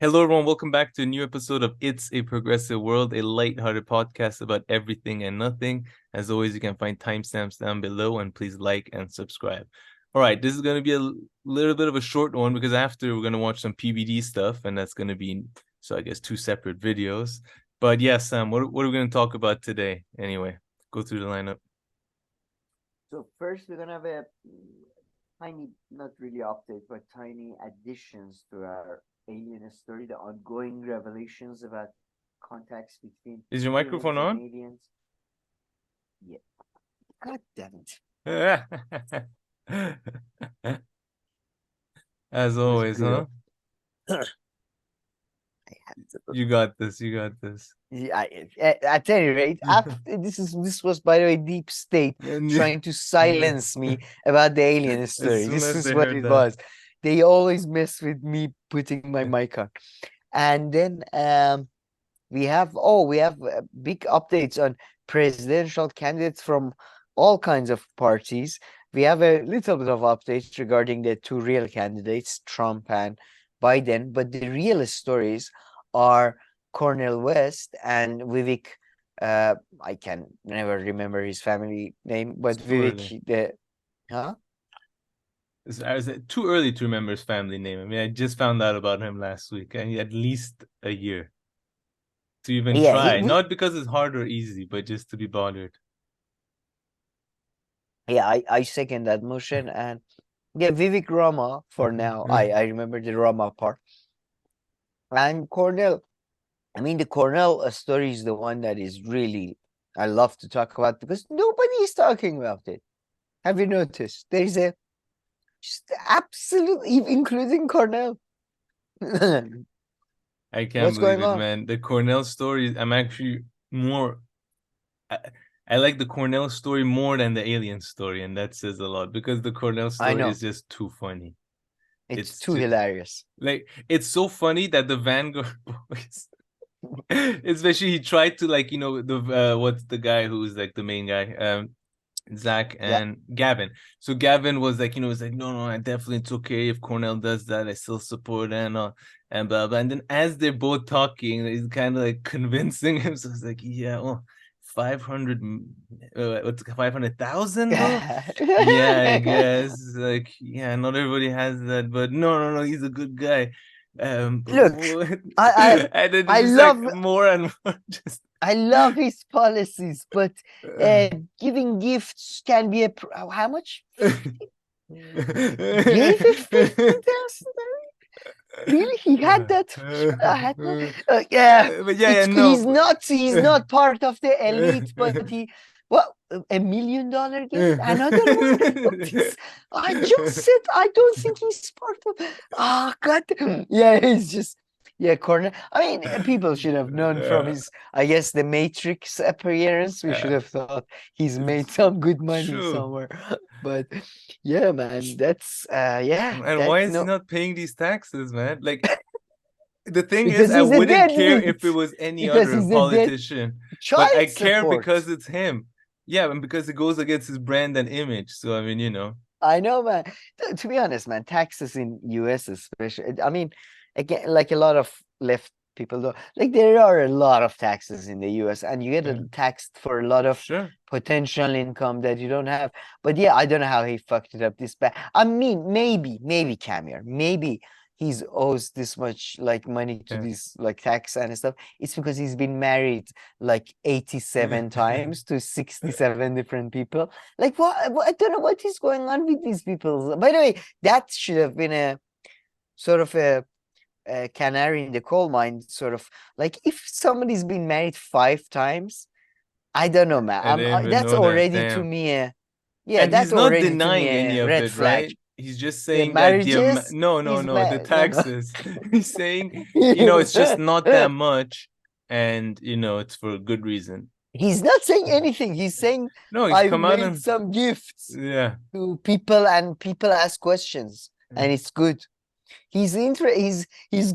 Hello, everyone. Welcome back to a new episode of It's a Progressive World, a lighthearted podcast about everything and nothing. As always, you can find timestamps down below, and please like and subscribe. All right, this is going to be a little bit of a short one because after we're going to watch some PBD stuff, and that's going to be, so I guess, two separate videos. But yeah, Sam, what are we going to talk about today? Anyway, go through the lineup. So first, we're gonna have a tiny, not really update, but tiny additions to our alien story, the ongoing revelations about contacts between Is your humans microphone and on? aliens. Yeah. God damn it. As always, huh? You got this. You got this. At any rate, after this was, by the way, Deep State trying to silence me about the alien story. As soon This as is they what heard it that. was. They always mess with me putting my mic on. And then we have big updates on presidential candidates from all kinds of parties. We have a little bit of updates regarding the two real candidates, Trump and Biden, but the real stories are Cornel West and Vivek. I can never remember his family name, but It's too early. Huh? Is it too early to remember his family name? I mean, I just found out about him last week. I need at least a year to even Yeah, try. Not because it's hard or easy, but just to be bothered. I second that motion. And yeah, Vivek Rama for now. I remember the Rama part. And Cornell, I mean, the Cornell story is the one that is really, I love to talk about because nobody is talking about it. Have you noticed? There is a just absolute, including Cornell. I can't What's believe going it, on? man. The Cornell story, I'm actually more. I like the Cornell story more than the alien story, and that says a lot because the Cornell I story know. is just too funny. It's It's too just hilarious. like it's so funny that the Vanguard boys, especially he tried to like the what's the guy who's like the main guy, Zach Yeah. and Gavin. So Gavin was like, was like, no, I definitely, it's okay if Cornell does that. I still support and blah blah. And then as they're both talking, he's kind of like convincing him. So it's like, yeah, well, 500, what's 500,000 though? Yeah, I guess. Like, yeah, not everybody has that, but no, he's a good guy. Look, I And then I it's just love like more and more just I love his policies, but giving gifts can be how much? 50? Gave it 50,000? Really? He had that? I had yeah. But yeah, no. He's not part of the elite, but he what $1 million gift? Another one? I just said I don't think he's part of. Oh God. Yeah, he's just yeah, Corner. I mean, people should have known from his, I guess, the Matrix appearance. We should have thought he's made It's some good money true. somewhere. But yeah, man, that's yeah, And that why is he no, not paying these taxes, man? Like the thing is, because I he's a wouldn't care deadbeat. if it was any Because other he's a dead politician, but I child care support. because it's him. Yeah, and because it goes against his brand and image. So I mean. I know, man. To be honest, man, taxes in US especially. I mean, again, like a lot of left people do. Like there are a lot of taxes in the US, and you get Yeah. taxed for a lot of Sure. potential income that you don't have. But yeah, I don't know how he fucked it up this bad. I mean, maybe Camille, maybe he's owes this much like money to Yeah. this like tax and stuff. It's because he's been married like 87 times to 67 different people. Like what? I don't know what is going on with these people. By the way, that should have been a sort of a canary in the coal mine. Sort of like if somebody's been married 5 times, I don't know, man. I didn't even That's know that. already to Damn. me a yeah. And That's he's not already to me denying any a of red it, flag. right? He's just The saying that marriages, no, the no. taxes. He's saying, it's just not that much, and it's for a good reason. He's not saying anything. He's saying No, he's I've come out made and some gifts yeah. to people and people ask questions and it's good. He's going. His He's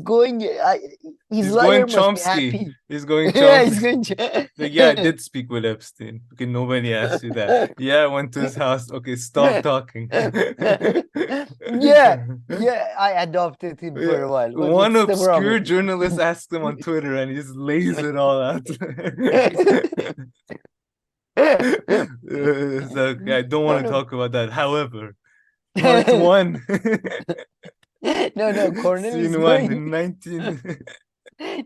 lawyer going must be Chomsky. happy. He's going Yeah, he's Chomsky. going. Like, yeah, I did speak with Epstein. Okay, nobody asked you that. Yeah, I went to his house. Okay, stop talking. Yeah, yeah. I adopted him for a while. One What's the obscure problem? journalist asked him on Twitter and he just lays it all out. So, I don't No, want to no, talk about that. However, part one, no. Cornel is scene one going. in 19.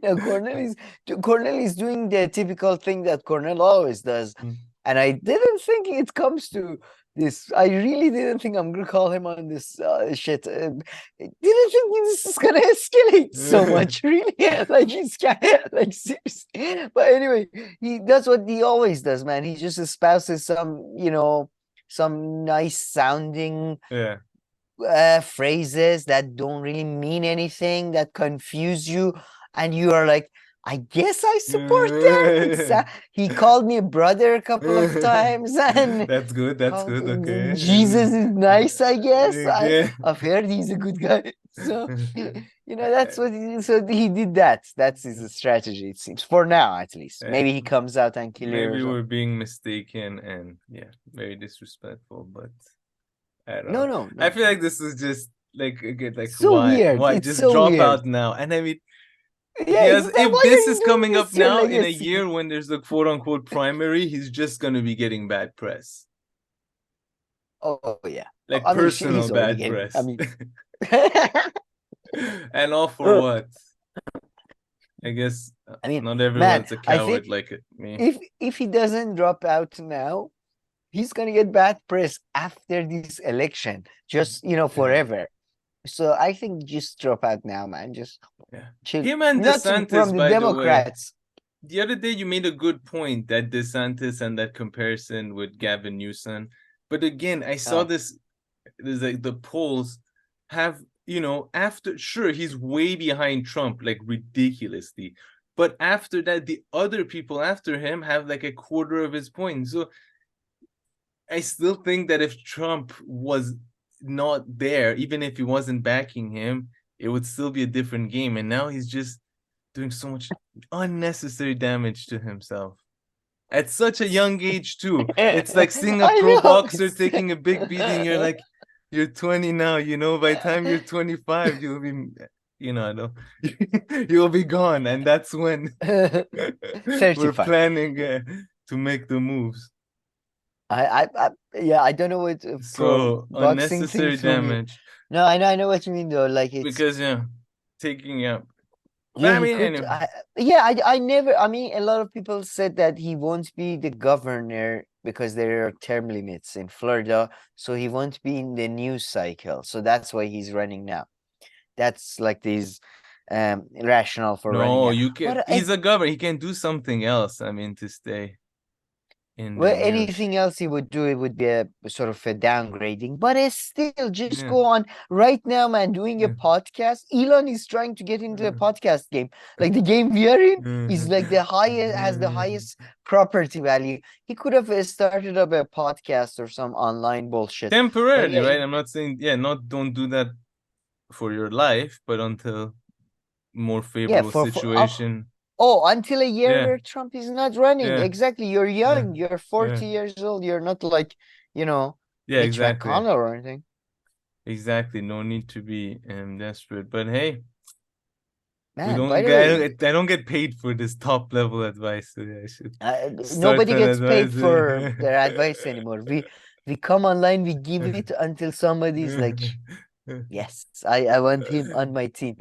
No, Cornel is doing the typical thing that Cornel always does, and I didn't think it comes to this. I really didn't think I'm gonna call him on this shit. I didn't think this is gonna escalate so much. Really, like he's like seriously. But anyway, that's what he always does, man. He just espouses some nice sounding Yeah. phrases that don't really mean anything, that confuse you, and you are like, I guess I support that. He called me a brother a couple of times, and That's good. That's called good. Okay. Jesus is nice, I guess. Okay. I've heard he's a good guy. So that's what so he did that. That's his strategy, it seems, for now at least. Maybe he comes out and kills you. Maybe we're being mistaken and very disrespectful, but I don't know. No. I feel like this is just like again, like So weird. why It's just so drop weird. out now? And I mean, Yeah, yes, if why this are is you doing coming up this to your now in a legacy? year when there's a quote unquote primary, he's just gonna be getting bad press. Oh yeah, Like I mean, personal he's already bad getting. press. I mean, And all for what? I guess I mean, not man, everyone's a I coward think like me. if he doesn't drop out now, he's gonna get bad press after this election, just forever. So I think just drop out now, man. Just chill. Him and Not DeSantis, from the by the way. Democrats. The other day you made a good point that DeSantis and that comparison with Gavin Newsom. But again, I saw this. There's like the polls have, after sure he's way behind Trump, like ridiculously. But after that, the other people after him have like a quarter of his points. So I still think that if Trump was not there, even if he wasn't backing him, it would still be a different game. And now he's just doing so much unnecessary damage to himself at such a young age too. It's like seeing a pro boxer taking a big beating. You're like, you're 20 now, by the time you're 25 you'll be you'll be gone, and that's when we're planning to make the moves. I don't know what So unnecessary damage. No, I know what you mean though. Like it's because taking up. Yeah, I mean, he could. anyway. I never. I mean, a lot of people said that he won't be the governor because there are term limits in Florida, so he won't be in the news cycle. So that's why he's running now. That's like this rationale for running. No, you can. He's a governor. He can do something else. I mean, to stay in the news. Anything else he would do, it would be a sort of a downgrading. But it's still just go on right now, man. Doing a podcast. Elon is trying to get into a podcast game. Like the game we are in is like has the highest property value. He could have started up a podcast or some online bullshit temporarily, right? I'm not saying don't do that for your life, but until more favorable situation. Until a year where Trump is not running. Exactly. You're young. You're 40 years old. You're not like, Mitch exactly. McConnell or anything. Exactly. No need to be desperate. But hey, man, I don't get paid for this top level advice. So I should nobody gets paid for their advice anymore. We come online, we give it until somebody's like, yes, I want him on my team.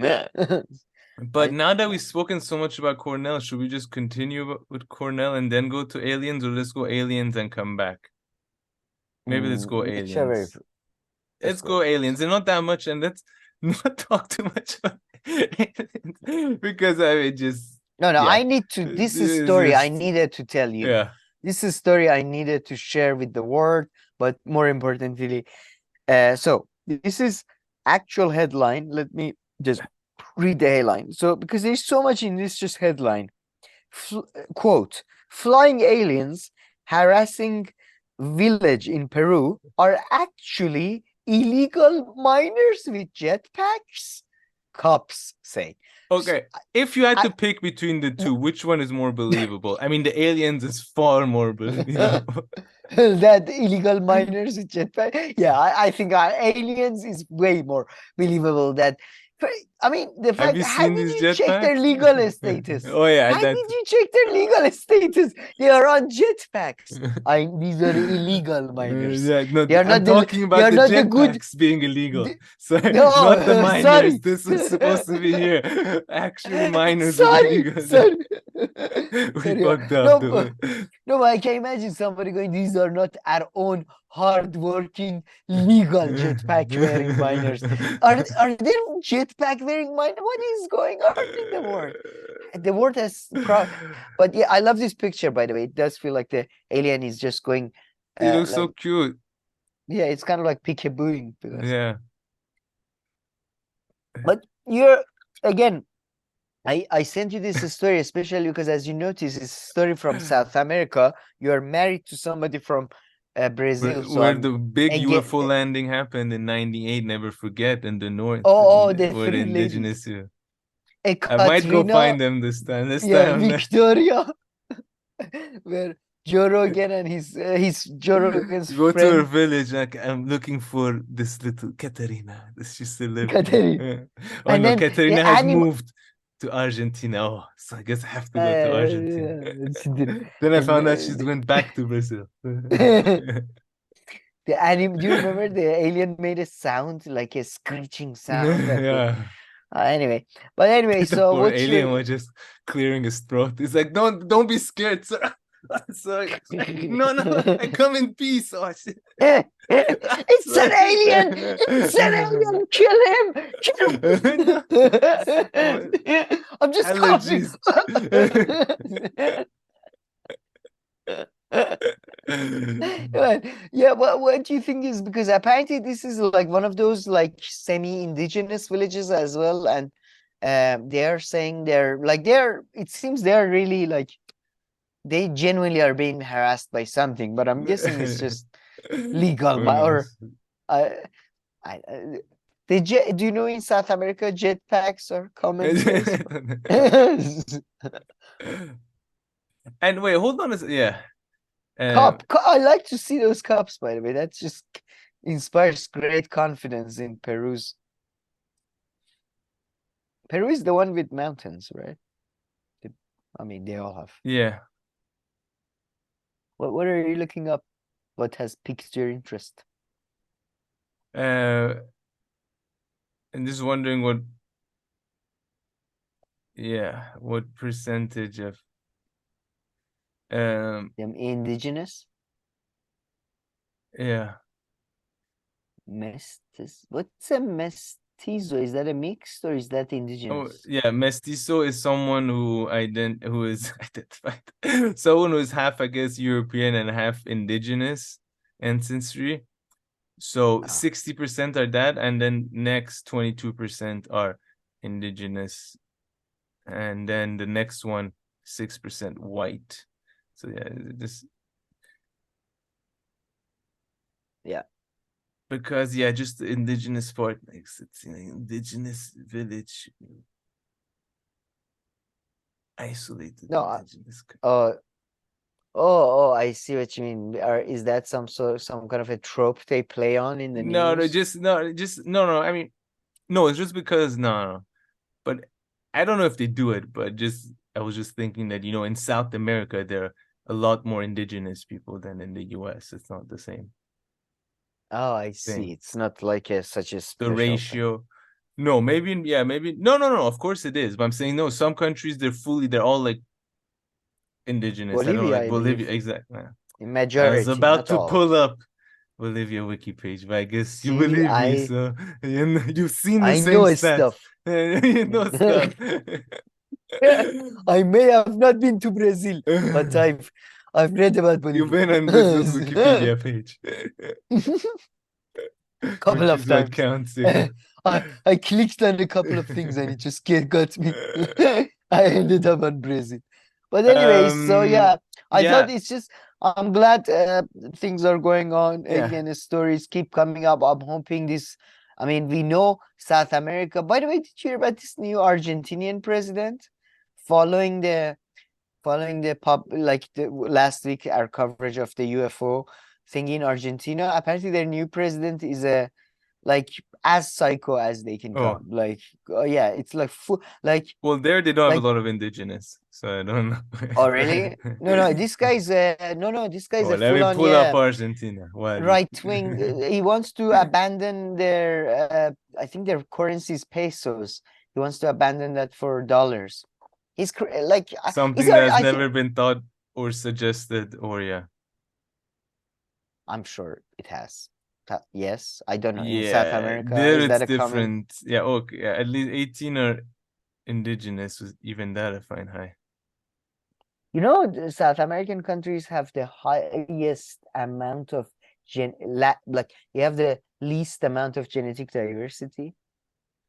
But now that we've spoken so much about Cornel, should we just continue with Cornel and then go to aliens, or let's go aliens and come back? Maybe let's go aliens. Let's go aliens. And not that much, and let's not talk too much about aliens, because I mean just I need to. This is a story I needed to tell you. Yeah. This is a story I needed to share with the world, but more importantly, so this is actual headline. Let me just read the headline. So because there's so much in this just headline. Quote, flying aliens harassing village in Peru are actually illegal miners with jetpacks? Cops say. Okay, if you had I- to pick between the two, which one is more believable? I mean, the aliens is far more believable. That illegal miners with jetpack. Yeah, I think aliens is way more believable. I mean, the Have fact. you How seen did these you check their jetpacks? legal status? Oh yeah, How did you check their legal status? They are on jetpacks. These are illegal miners. Yeah, no, They are I'm not talking they about are the not the good. jetpacks being illegal. Sorry, No, not the miners. sorry. This was supposed to be here. Actual miners with Sorry, illegal. sorry. We Sorry. fucked up. No, no, I can imagine somebody going, these are not our own hard-working, legal jetpack wearing miners. Are there jetpack wearing miners? What is going on in the world? The world has but yeah, I love this picture, by the way. It does feel like the alien is just going He looks so like, cute. yeah, it's kind of like peekabooing because Yeah. but you're again, I sent you this story especially because, as you notice, it's a story from South America. You are married to somebody from Brazil, so Where I'm the big again. UFO landing happened in '98, never forget, in the north, Oh, the where the three ladies, indigenous. I might go Katrina, find them this time. This yeah, time I'm not. Victoria, where Joe Rogan and his Joe Rogan's Go to her friend village. Like, I'm looking for this little Katerina. This she still live Katerina, here. Oh and no, then the Katerina has animal. moved to Argentina. Oh, so I guess I have to go to Argentina. And Then I found out she went back to Brazil. the anime. Do you remember the alien made a sound like a screeching sound at the Yeah. anyway, but anyway, The so poor what's alien your was just clearing his throat. He's like, don't be scared, sir. Sorry. No, I come in peace. Oh shit. it's an alien, it's an alien, kill him, I'm just coughing. Allergies. Yeah, what do you think is, because apparently this is like one of those like semi-indigenous villages as well, and they're saying it seems they're really like they genuinely are being harassed by something, but I'm guessing it's just legal Who or knows? I do you know in South America jetpacks are commonplace? And wait, hold on yeah. I like to see those cups, by the way. That just inspires great confidence in Peru is the one with mountains, right? I mean, they all have. Yeah. What are you looking up? What has piqued your interest? And just wondering what percentage of Indigenous? Yeah. What's a mestizo? Is that a mixed or is that Oh indigenous? yeah, mestizo is someone who is identified, someone who is half, I guess, European and half indigenous ancestry. So 60% are that, and then next 22% are indigenous, and then the next one 6% white. So yeah, yeah. Because just the indigenous part makes it indigenous village, isolated indigenous. Oh, I see what you mean. Is that some kind of a trope they play on in the No, news? no. I mean, no, it's just because no. But I don't know if they do it, but I was just thinking that in South America there are a lot more indigenous people than in the US. It's not the same. Oh, I see. It's not like such a special the ratio thing. No, maybe no. Of course it is, but I'm saying no. Some countries they're all like indigenous. Bolivia, I don't know, like I Bolivia, believe. exactly. In majority, I was about to all. pull up Bolivia wiki page, but I guess you believe me, so you've seen the same stats. Stuff. You know stuff. I may have not been to Brazil, but I've read about Bolivia. You've been on Brazil's Wikipedia page. Couple of times. Counts, yeah. I clicked on a couple of things and it just got me. I ended up on Brazil. But anyway, so yeah, I thought it's just I'm glad things are going on. Yeah. Again, stories keep coming up. I'm hoping this. I mean, we know South America. By the way, did you hear about this new Argentinian president? Following the like the last week, our coverage of the UFO thing in Argentina. Apparently, their new president is a like as psycho as they can Oh, come. Like, yeah, it's like well, there they don't have a like. lot of indigenous, so I don't know. Oh, really? No, this guy's no, this guy's Oh, a let me full on, pull up yeah, Argentina. What? right wing. He wants to abandon their I think their currency is pesos. He wants to abandon that for dollars. He's like is Something there that's I think never been thought or suggested, or yeah. I'm sure it has. Yes, I don't know. In South Yeah, America, there is it's that a common? different. Yeah, okay. Yeah, at least 18 are indigenous. Even that I find high. You know, the South American countries have the highest amount of like you have the least amount of genetic diversity.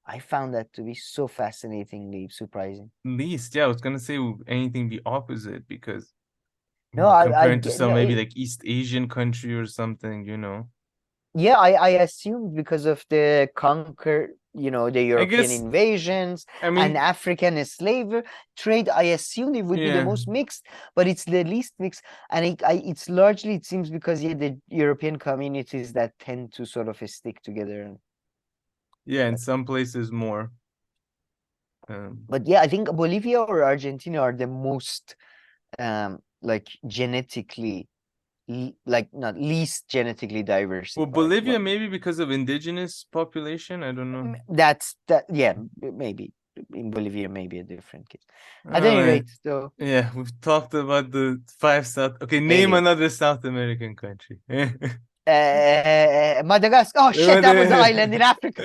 I found that to be so fascinatingly surprising. Least, yeah, I was gonna say anything the opposite because No, I comparing to get some no, maybe like East Asian country or something, yeah, I assumed because of the the I European guess, invasions I and mean, African slave trade, I assumed it would be the yeah, most mixed, but it's the least mixed, and it's largely it seems because yeah, the European communities that tend to sort of stick together. yeah, in some places more. But yeah, I think Bolivia or Argentina are the most like genetically like not least genetically Well, diversified Bolivia one. maybe because of indigenous population. I don't know. That's that. Yeah, maybe in Bolivia, maybe a different case. At All any right. rate, so Yeah, we've talked about the five South. Okay, name alien. another South American country. Madagascar. Oh shit, that was the island in Africa.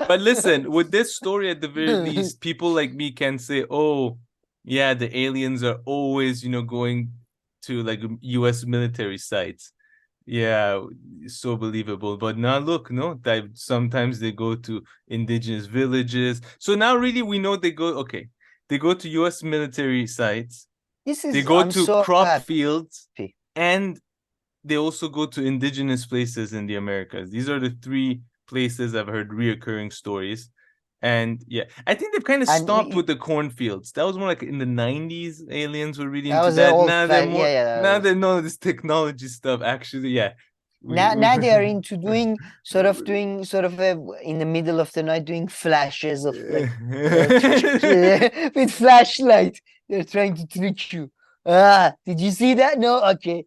But listen, with this story, at the very least, people like me can say, "Oh, yeah, the aliens are always, going to like U.S. military sites." Yeah, so believable. But now look, no, that sometimes they go to indigenous villages. So now really we know okay, they go to US military sites, This they is. go I'm to so crop happy. fields, and they also go to indigenous places in the Americas. These are the three places I've heard reoccurring stories. And yeah, I think they've kind of And stopped we. with the cornfields. That was more like in the 90s, aliens were really That into was the that. old. Now they're Yeah, more, yeah. now they know this technology stuff. Actually, yeah. We Now they are into doing sort of in the middle of the night doing flashes of like with flashlight. They're trying to trick you. Did you see that? No, okay.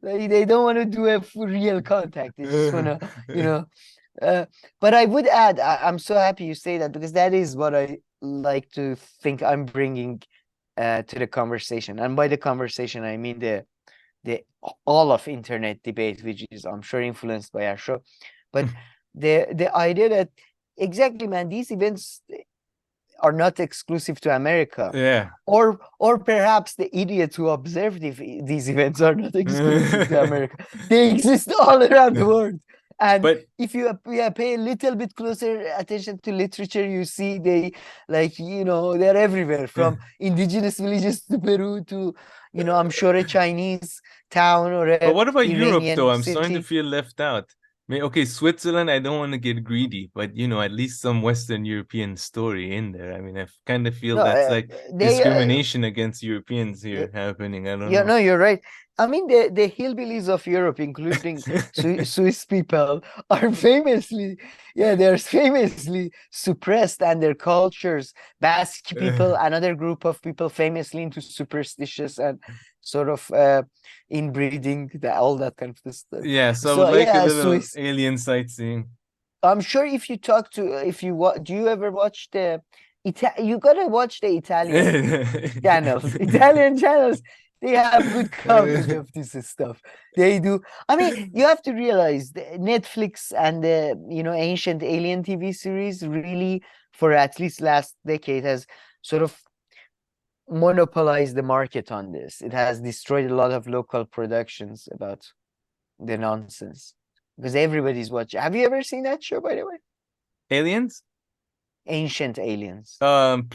They don't want to do a real contact. They just want to, you know. Uh, but I would add, I'm so happy you say that because that is what I like to think I'm bringing to the conversation. And by the conversation, I mean the all of internet debate, which is I'm sure influenced by our show. But the idea that exactly, man, these events are not exclusive to America. Yeah. Or perhaps the idiots who observe these events are not exclusive to America. They exist all around the world. And But if you pay a little bit closer attention to literature, you see they they're everywhere from indigenous villages to Peru to I'm sure a Chinese town or But a what about Europe though? Iranian I'm starting to city. feel left out. I mean, okay, Switzerland, I don't want to get greedy, but at least some Western European story in there. I mean, I kind of feel No, that's like they discrimination against Europeans here happening. I don't Yeah, know. no, you're right. I mean, the hillbillies of Europe, including Swiss people, are famously, yeah, they're famously suppressed, and their cultures. Basque people, another group of people, famously into superstitious and sort of inbreeding, all that kind of stuff. Yeah, so I would So like a yeah, little Swiss. alien sightseeing. I'm sure if you talk to, if you do you ever watch you gotta watch the Italian channels. Italian channels, they have good coverage of this stuff. They do. I mean, you have to realize the Netflix and the ancient alien TV series really, for at least last decade, has sort of monopolized the market on this. It has destroyed a lot of local productions about the nonsense because everybody's watching. Have you ever seen that show, by the way? Aliens? Ancient Aliens. Um,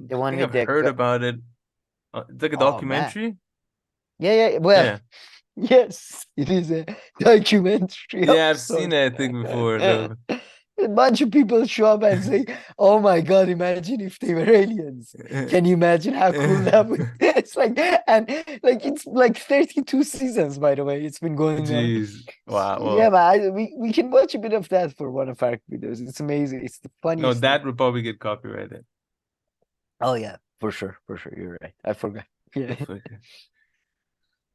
The I one think with I've the heard about it. It's like a Oh man. documentary. Yeah. Well, Yeah. yes, it is a documentary of Yeah, I've seen sorts. it, I think, before though. A bunch of people show up and say, "Oh my God, imagine if they were aliens. Can you imagine how cool that would?" It's like, and like it's like 32 seasons, by the way. It's been going on. Jeez. Wow. Yeah, Well, but we can watch a bit of that for one of our videos. It's amazing. It's the no, funniest thing. that would probably get copyrighted. Oh yeah, for sure, for sure. You're right. I forgot. Yeah. Okay.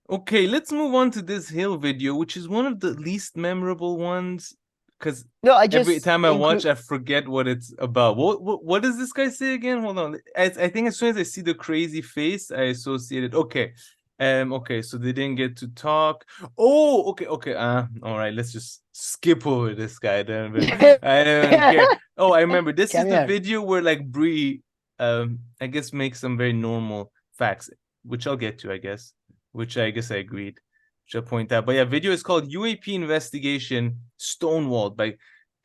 Okay, let's move on to this Hill video, which is one of the least memorable ones. Because No, I every just time I watch, include. I forget what it's about. What does this guy say again? Hold on. I think as soon as I see the crazy face, I associate it. Okay. Okay, so they didn't get to talk. Oh, okay. All right, let's just skip over this guy then. I don't care. Oh, I remember. This is Come the here. video where like Brie I guess makes some very normal facts, which I'll get to, I guess. Which I guess I agreed. Should point out. But yeah, video is called UAP investigation stonewalled by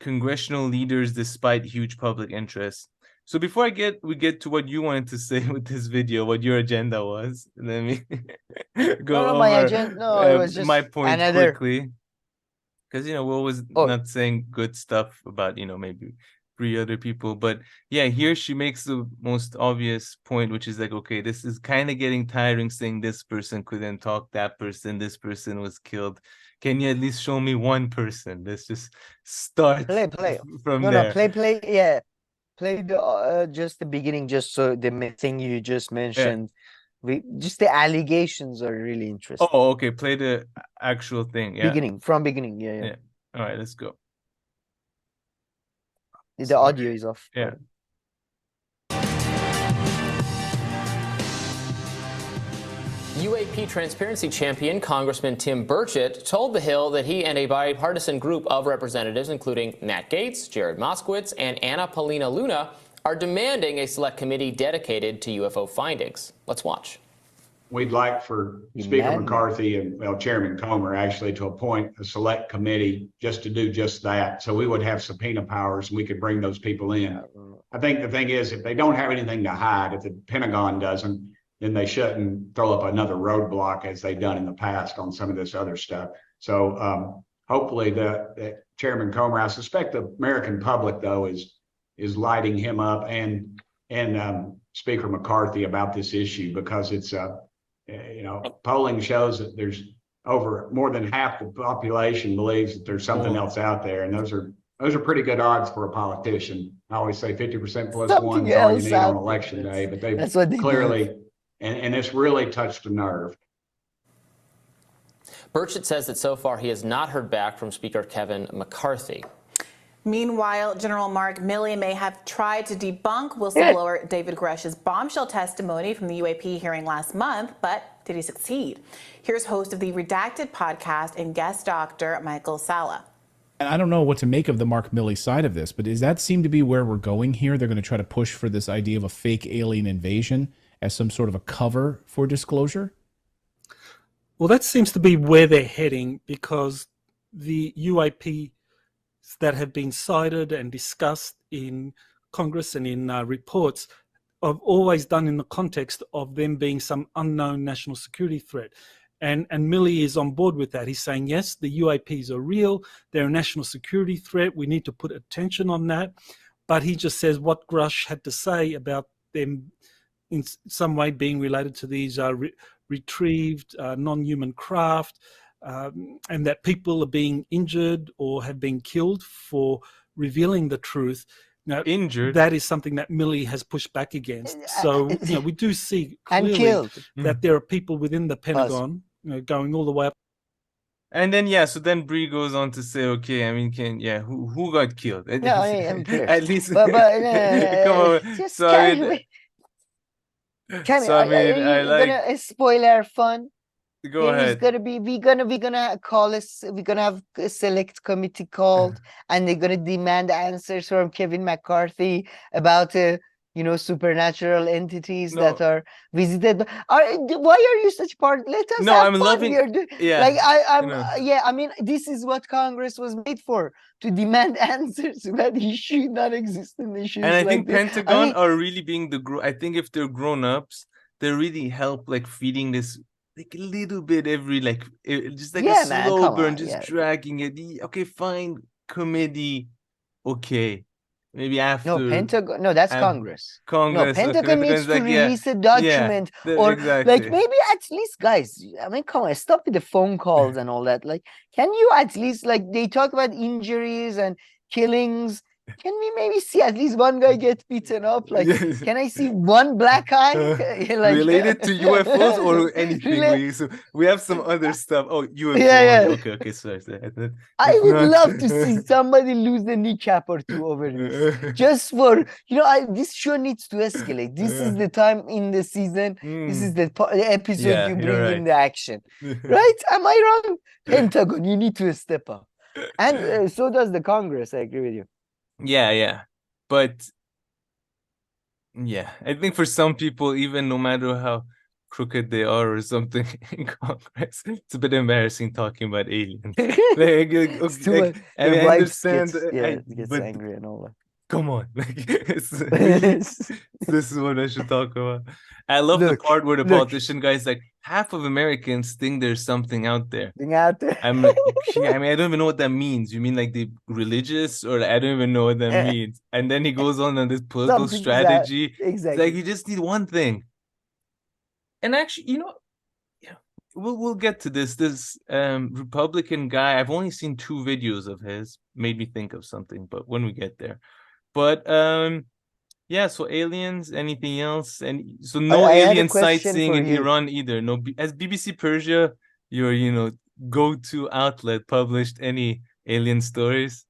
congressional leaders despite huge public interest. So before we get to what you wanted to say with this video, what your agenda was, let me No, go no, my over agenda. No, it was my just point another. quickly. Because we're always Oh, not saying good stuff about maybe three other people, but yeah, here she makes the most obvious point, which is like, okay, this is kind of getting tiring saying this person couldn't talk, this person was killed. Can you at least show me one person? Let's just start play. from No, no, there. play. Yeah, play the just the beginning, just so the thing you just Yeah. mentioned. We just the allegations are really interesting. Oh, okay, play the actual thing. Yeah. Beginning. Yeah. Yeah. All right, let's go. The Sorry. audio is off. Yeah. UAP transparency champion Congressman Tim Burchett told The Hill that he and a bipartisan group of representatives, including Matt Gaetz, Jared Moskowitz, and Anna Paulina Luna, are demanding a select committee dedicated to UFO findings. Let's watch. We'd like for Speaker McCarthy and Chairman Comer actually to appoint a select committee just to do just that. So we would have subpoena powers and we could bring those people in. I think the thing is, if they don't have anything to hide, if the Pentagon doesn't, then they shouldn't throw up another roadblock as they've done in the past on some of this other stuff. So hopefully the Chairman Comer, I suspect the American public though is lighting him up and Speaker McCarthy about this issue, because it's polling shows that there's more than half the population believes that there's something else out there, and those are pretty good odds for a politician. I always say 50% plus one is all you need on election day, but they've clearly, and it's really touched a nerve. Burchett says that so far he has not heard back from Speaker Kevin McCarthy. Meanwhile, General Mark Milley may have tried to debunk whistleblower David Gresh's bombshell testimony from the UAP hearing last month, but did he succeed? Here's host of the Redacted podcast and guest doctor Michael Salla. And I don't know what to make of the Mark Milley side of this, but does that seem to be where we're going here? They're going to try to push for this idea of a fake alien invasion as some sort of a cover for disclosure? Well, that seems to be where they're heading, because the UAP that have been cited and discussed in Congress and in reports have always done in the context of them being some unknown national security threat. And Milley is on board with that. He's saying, yes, the UAPs are real. They're a national security threat. We need to put attention on that. But he just says what Grush had to say about them in some way being related to these retrieved non-human craft, and that people are being injured or have been killed for revealing the truth. Now, injured. That is something that Milley has pushed back against. So we do see clearly that there are people within the Pentagon going all the way up. And then so then Bree goes on to say, okay, I mean, who got killed? No, I'm clear. At least, but come on. Just So I mean, are you gonna spoil our fun? Go ahead. We're gonna have a select committee called, and they're gonna demand answers from Kevin McCarthy about supernatural entities that are visited. Why are you such part? Let us. No, have I'm fun. loving. I mean, this is what Congress was made for, to demand answers about issues, non-existent issues. And I think Pentagon are really being I think if they're grown-ups, they really help like feeding this like a little bit every like just like Yeah, a man, slow come burn, on, just yeah. dragging it. Okay, fine, committee, okay, maybe after No, Pentagon. No, that's af- Congress. No, Congress. Okay, Pentagon needs Pentagon's to like, yeah, release a yeah, document, or like exactly. maybe at least, guys. I mean, come on, stop with the phone calls and all that. Like, can you at least like they talk about injuries and killings? Can we maybe see at least one guy get beaten up? Like, Yes. can I see one black eye? Like Related to UFOs or anything? Relate- We have some other stuff. Oh, UFO. Yeah, yeah. Okay, sorry. I If would not- love to see somebody lose the kneecap or two over this. Just for, this show needs to escalate. This is the time in the season. This is the episode Yeah, you you're bring in right. the action. Right? Am I wrong? Pentagon, you need to step up. And so does the Congress. I agree with you. Yeah. But yeah, I think for some people, even no matter how crooked they are or something in Congress, it's a bit embarrassing talking about aliens. It's too much. I mean, I understand, Gets but angry and all that. come on, this is what I should talk about. I love the part where the politician guy's like, half of Americans think there's something out there. Out there. I'm like, I mean, I don't even know what that means. You mean like the religious, or I don't even know what that means. And then he goes on this political strategy. Exactly. It's like you just need one thing. And actually, we'll get to this. This Republican guy, I've only seen 2 videos of his, made me think of something, but when we get there. But yeah, so aliens, anything else? And so no alien sightseeing in Iran either. No, as BBC Persia, your go-to outlet, published any alien stories?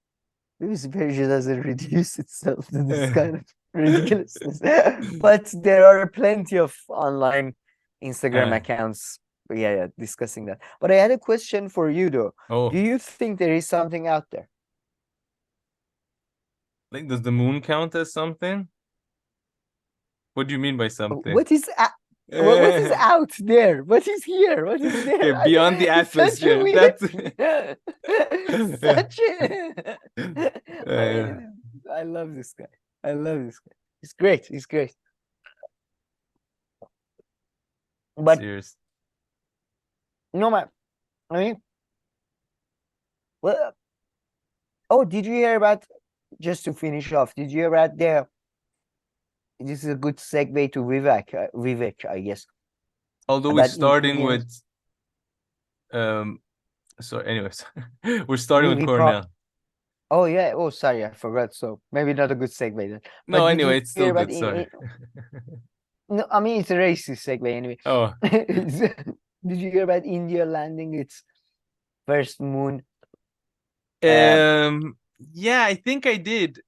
BBC Persia doesn't reduce itself to this kind of ridiculousness. But there are plenty of online Instagram accounts, discussing that. But I had a question for you though. Oh. Do you think there is something out there? Like, does the moon count as something? What do you mean by something? What is what is out there? What is here? What is there? Okay, beyond the atmosphere. I love this guy. He's great. But serious. No, man. I mean, well, oh, did you hear about? Just to finish off, did you hear about there? This is a good segue to Vivek, I guess. Although we're starting with, sorry. Anyways, we're starting with Cornel. Oh yeah. Oh, sorry, I forgot. So maybe not a good segue then. No, but anyway, it's still good. Sorry. No, I mean it's a racist segue anyway. Oh. Did you hear about India landing its first moon? Yeah, I think I did.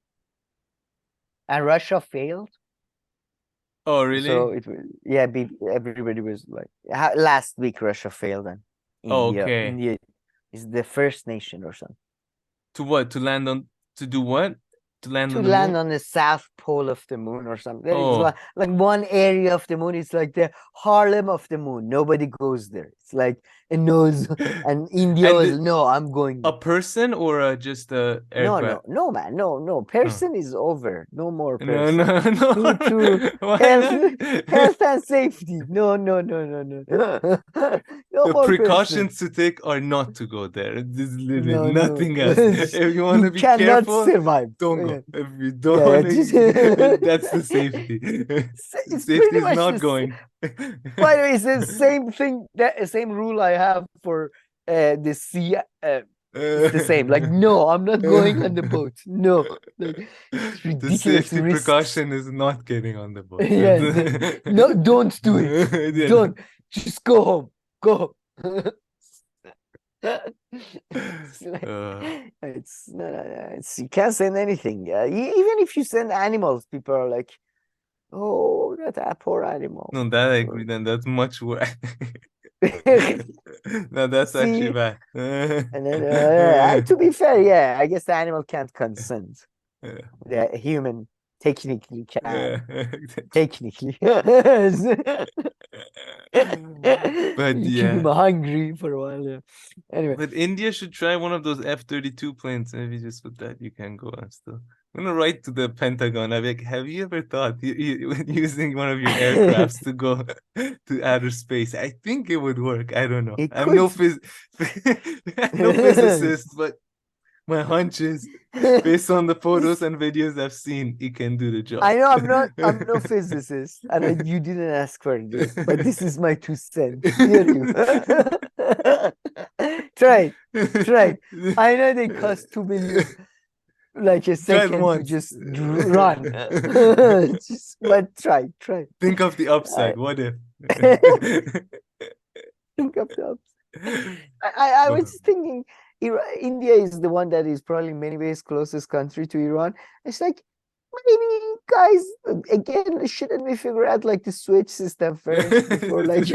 And Russia failed. Oh, really? So it was, everybody was like, last week Russia failed, and India is the first nation or something. To what? To land on? To do what? To land on the land moon? on the south pole of the moon or something. It's like one area of the moon. It's like the Harlem of the moon. Nobody goes there. It's like a nose. And India was no, I'm going there. A person or just a aircraft? No, man. No. Person is over. No more person. No. Health and safety. No. No the more precautions person. to take are not to go there. There's literally nothing else. If you want to be cannot careful, survive. don't go. If you don't want to, that's the safety. Safety is not going. By the way, it's the same thing, same rule I have for the sea. It's the same. Like, no, I'm not going on the boat. No, like, it's ridiculous. The safety precaution is not getting on the boat. No, don't do it. Don't. Just go home. Go. It's you can't send anything. Even if you send animals, people are like, "Oh, that poor animal." No, that I agree. Then that's much worse. No, that's actually bad. And then, to be fair, I guess the animal can't consent. The human technically can. Technically. But you keep him hungry for a while. Anyway. But India should try one of those F-32 planes. Maybe just with that you can go on still. I'm gonna write to the Pentagon. I'm like, have you ever thought using one of your aircrafts to go to outer space? I think it would work. I don't know. It I'm no could. no physicist, but my hunch is based on the photos and videos I've seen, it can do the job. I know I'm no physicist, and you didn't ask for this, but this is my 2 cents. Here you. Try it. I know they cost 2 million, like a second to once. just run. But try. Think of the upside. What if? Think of the upside. I was just thinking, India is the one that is probably in many ways closest country to Iran. It's like, maybe guys, again, shouldn't we figure out like the switch system first before like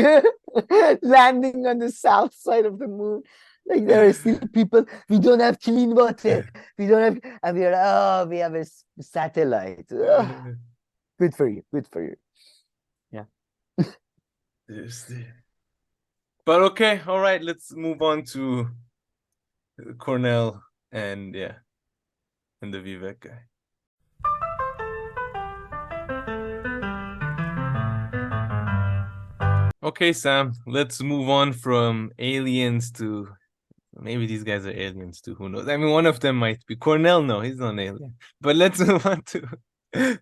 landing on the south side of the moon? Like there are still people, we don't have clean water, we don't have, and we are, we have a satellite. Good for you. Yeah. Seriously. But okay, all right, let's move on to Cornel and the Vivek guy. Okay, Sam, let's move on from aliens to maybe these guys are aliens too. Who knows? I mean, one of them might be. Cornel, no, he's not an alien. But let's move on to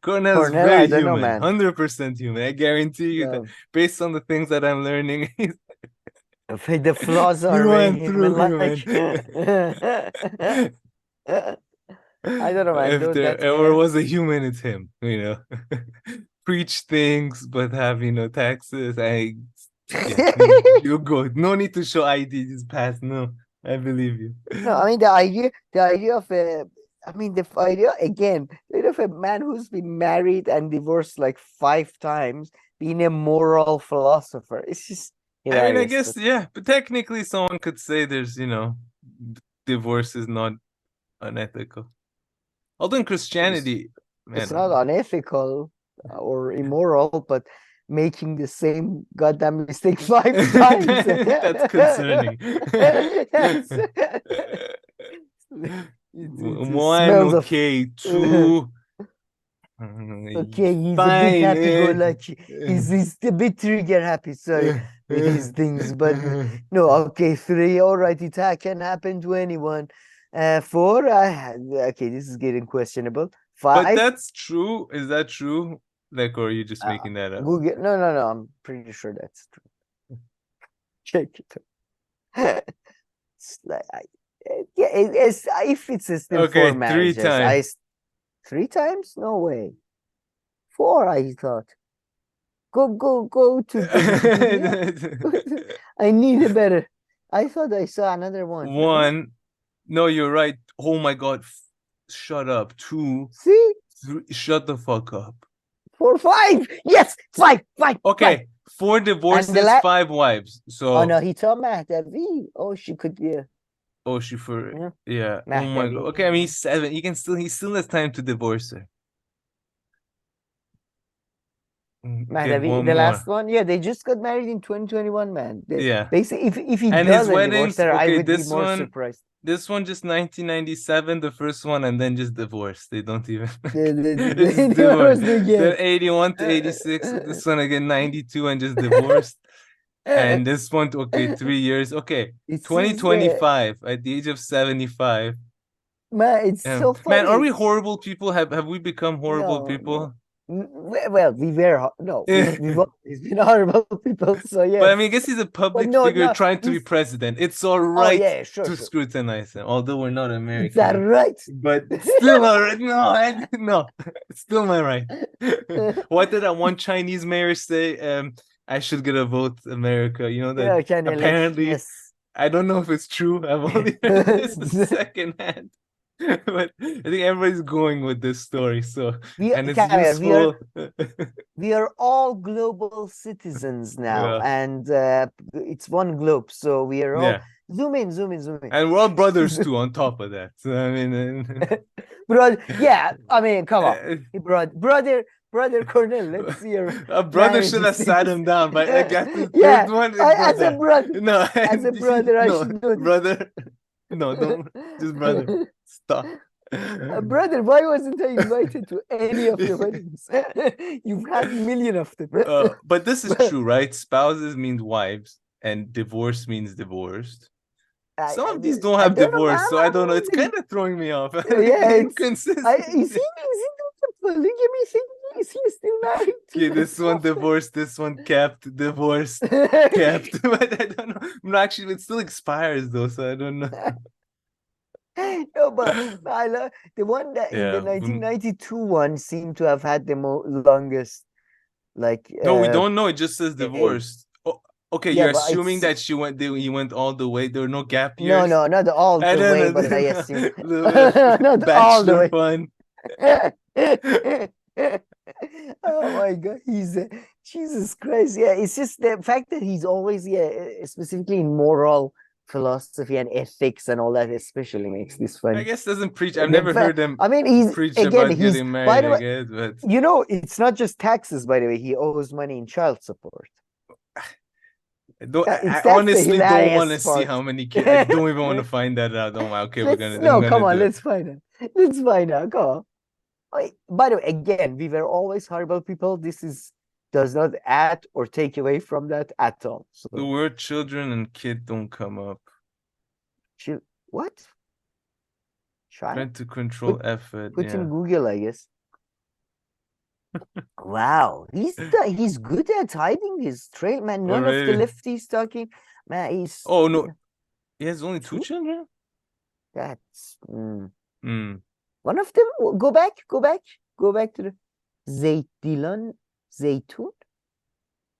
Cornel's very human, 100% human. I guarantee you that based on the things that I'm learning, the flaws are in human. I don't know, man. If there ever was a human, it's him. Preach things, but have taxes. You're good. No need to show ID. Just pass. No, I believe you. No, I mean the idea of the idea of a man who's been married and divorced like 5 times being a moral philosopher. It's just hilarious. I mean, I guess, yeah, but technically someone could say there's, divorce is not unethical. Although in Christianity, it's not unethical or immoral, but making the same goddamn mistake 5 times. That's concerning. One, okay, 2. Okay, he's a bit happy-go-lucky. He's a bit trigger-happy, sorry, with these things. But no, okay, 3, all right, it can happen to anyone. 4, okay, this is getting questionable. 5. But that's true. Is that true? Like, or are you just making that up? Google, no, I'm pretty sure that's true. Check it out. It's like, if it's a still 4 marriages. 3 times. 3 times? No way. 4, I thought. Go to. I need a better. I thought I saw another one. 1. No, you're right. Oh my God. Shut up. 2. See? 3. Shut the fuck up. 4, 5. Yes, 5. Okay. 5. 4 divorces, 5 wives. So. Oh no, he told Mahdavi. Oh, she could. Yeah. Oh, she for yeah. Oh my God. Okay, I mean he's 7. He still has time to divorce her. Mahdavi, the last one. Yeah, they just got married in 2021, man. Yeah. Basically, if he and does his weddings, divorce her, I would be this more one, surprised. This one just 1997, the first one, and then just divorced. They don't even. They're 81 to 86. This one again 92 and just divorced. And this one, 3 years. Okay, 2025 at the age of 75. Man, it's so funny. Man, are we horrible people? Have we become horrible people? Well, we were we've always been horrible people. So yeah. But I mean, I guess he's a public figure trying to be president. It's all right to scrutinize him, although we're not American. Is that right? But still, all right. No, it's still my right. What did that one Chinese mayor say? I should get a vote, America. You know that apparently. I don't know if it's true. I've only heard this secondhand. But I think everybody's going with this story. So it's useful. We are all global citizens now, and it's one globe. So we are all zoom in. And we're all brothers too. On top of that, so, I mean, brother. Yeah, I mean, come on, brother Cornel. Let's see your. A brother should have sat him down, but I got the third one. As a brother. No, as a brother, I should know. Brother. No, don't. Just brother. Stop. Brother, why wasn't I invited to any of the weddings? You've had a million of them. But this is true, right? Spouses means wives, and divorce means divorced. Some of these don't have divorce, so I don't know. It's kind of throwing me off. Yeah, Inconsistent. Is he the polygamy thing? Is he still married? Okay, this one divorced, this one kept, divorced, kept. But I don't know. No, actually, it still expires though, so I don't know. No, but I love the one that in the 1992 one seemed to have had the longest. Like no, we don't know. It just says divorced. Okay, yeah, you're assuming that he went all the way. There were no gap years. No, not all the way, but I assume not all the way. Fun. Oh my God, he's Jesus Christ. Yeah, it's just the fact that he's always specifically in moral philosophy and ethics and all that especially makes this fun. I guess doesn't preach. I've never heard him. I mean, he's preach again. About He's getting married, by the way, I guess, but you know, it's not just taxes. By the way, he owes money in child support. I honestly don't want to see how many kids. I don't even want to find that out. Oh, okay, we're gonna. No, come on, let's find out. Let's find out. Come on. By the way, again, we were always horrible people. This does not add or take away from that at all. So, the word children and kid don't come up. What? Trying to control effort. Put in Google, I guess. Wow, he's good at hiding his trait, man. None of the lefties talking, man. He's no, he has only two children. That's one of them. Go back to the Zaytun.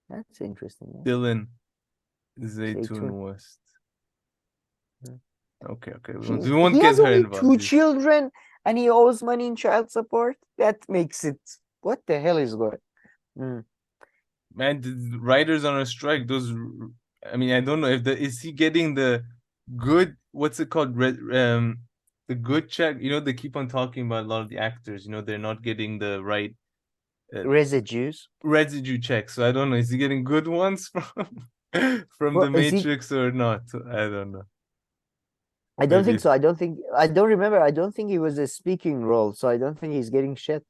That's interesting. Man. Dylan Zaytun West. Okay. We won't get her involved. Two children, and he owes money in child support. That makes it. What the hell is going? Man, the writers on a strike. I mean, I don't know if is he getting the good? What's it called? The good check. You know, they keep on talking about a lot of the actors. You know, they're not getting the right residue checks. So I don't know. Is he getting good ones from the Matrix or not? I don't know. I don't think so. I don't remember. I don't think he was a speaking role, so I don't think he's getting shit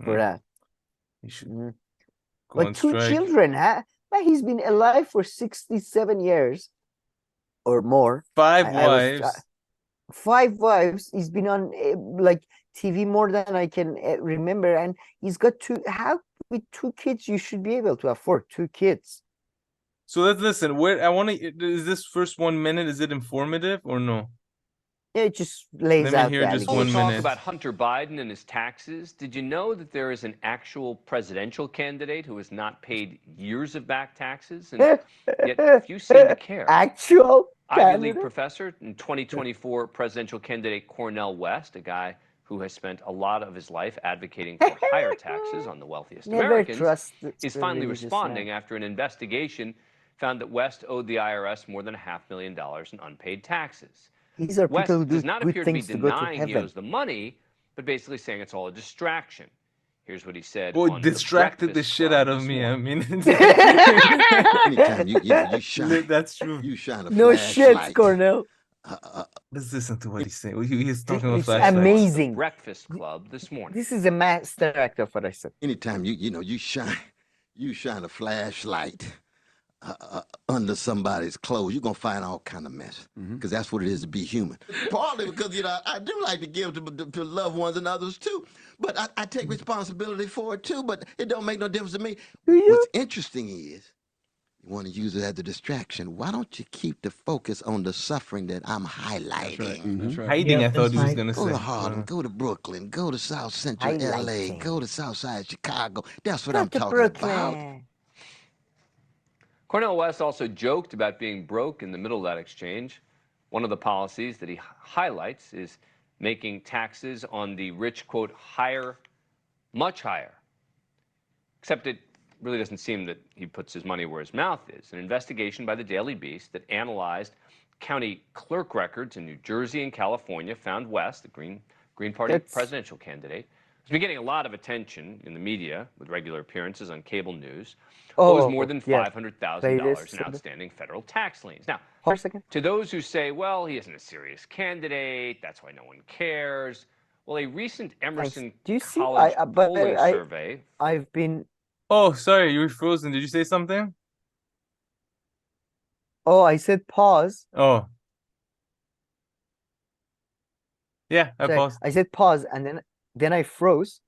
for that. He should but two children, huh? Man, he's been alive for 67 years or more. 5 wives. 5 wives. He's been on like TV more than I can remember, and he's got with 2 kids, you should be able to afford 2 kids. So let's listen. Is this first 1 minute? Is it informative or no? Yeah, it just lays out. Let me hear just 1 minute. Talk about Hunter Biden and his taxes. Did you know that there is an actual presidential candidate who has not paid years of back taxes, and yet few seem to care? Actual Ivy League professor and 2024 presidential candidate Cornel West, a guy who has spent a lot of his life advocating for higher taxes on the wealthiest Americans, is finally responding after an investigation found that West owed the IRS more than $500,000 in unpaid taxes. These are West people who do does not good appear to be things to go to denying he heaven. owes the money, but basically saying it's all a distraction. Here's what he said. Well, it distracted the shit out of me. I mean, anytime you shine, that's true. You shine a no shit, light. Cornel. Let's listen to what he's saying. He's talking about It's flashlights. amazing. Breakfast Club this morning. This is a master act of what I said. Anytime you shine a flashlight under somebody's clothes, you're gonna find all kind of mess, because that's what it is to be human. Partly because I do like to give to loved ones and others too, but I take responsibility for it too. But it don't make no difference to me. What's interesting is you want to use it as a distraction. Why don't you keep the focus on the suffering that I'm highlighting? That's right. Hiding, I thought he was gonna say. Go to Harlem, go to Brooklyn, go to South Central LA, go to South Side Chicago. That's what I'm talking about. Cornel West also joked about being broke in the middle of that exchange. One of the policies that he highlights is making taxes on the rich, quote, higher, much higher. Except it really doesn't seem that he puts his money where his mouth is. An investigation by the Daily Beast that analyzed county clerk records in New Jersey and California found West, the Green Party presidential candidate, He's been getting a lot of attention in the media with regular appearances on cable news. Oh, Owes more than yeah. $500,000 in outstanding federal tax liens. Now, Hold a second. to those who say, well, he isn't a serious candidate, that's why no one cares. Well, a recent Emerson Do you see? College But polling survey. I've been. Oh, sorry, you were frozen. Did you say something? Oh, I said pause. Oh. Yeah, I Sorry, paused. I said pause, and then I froze.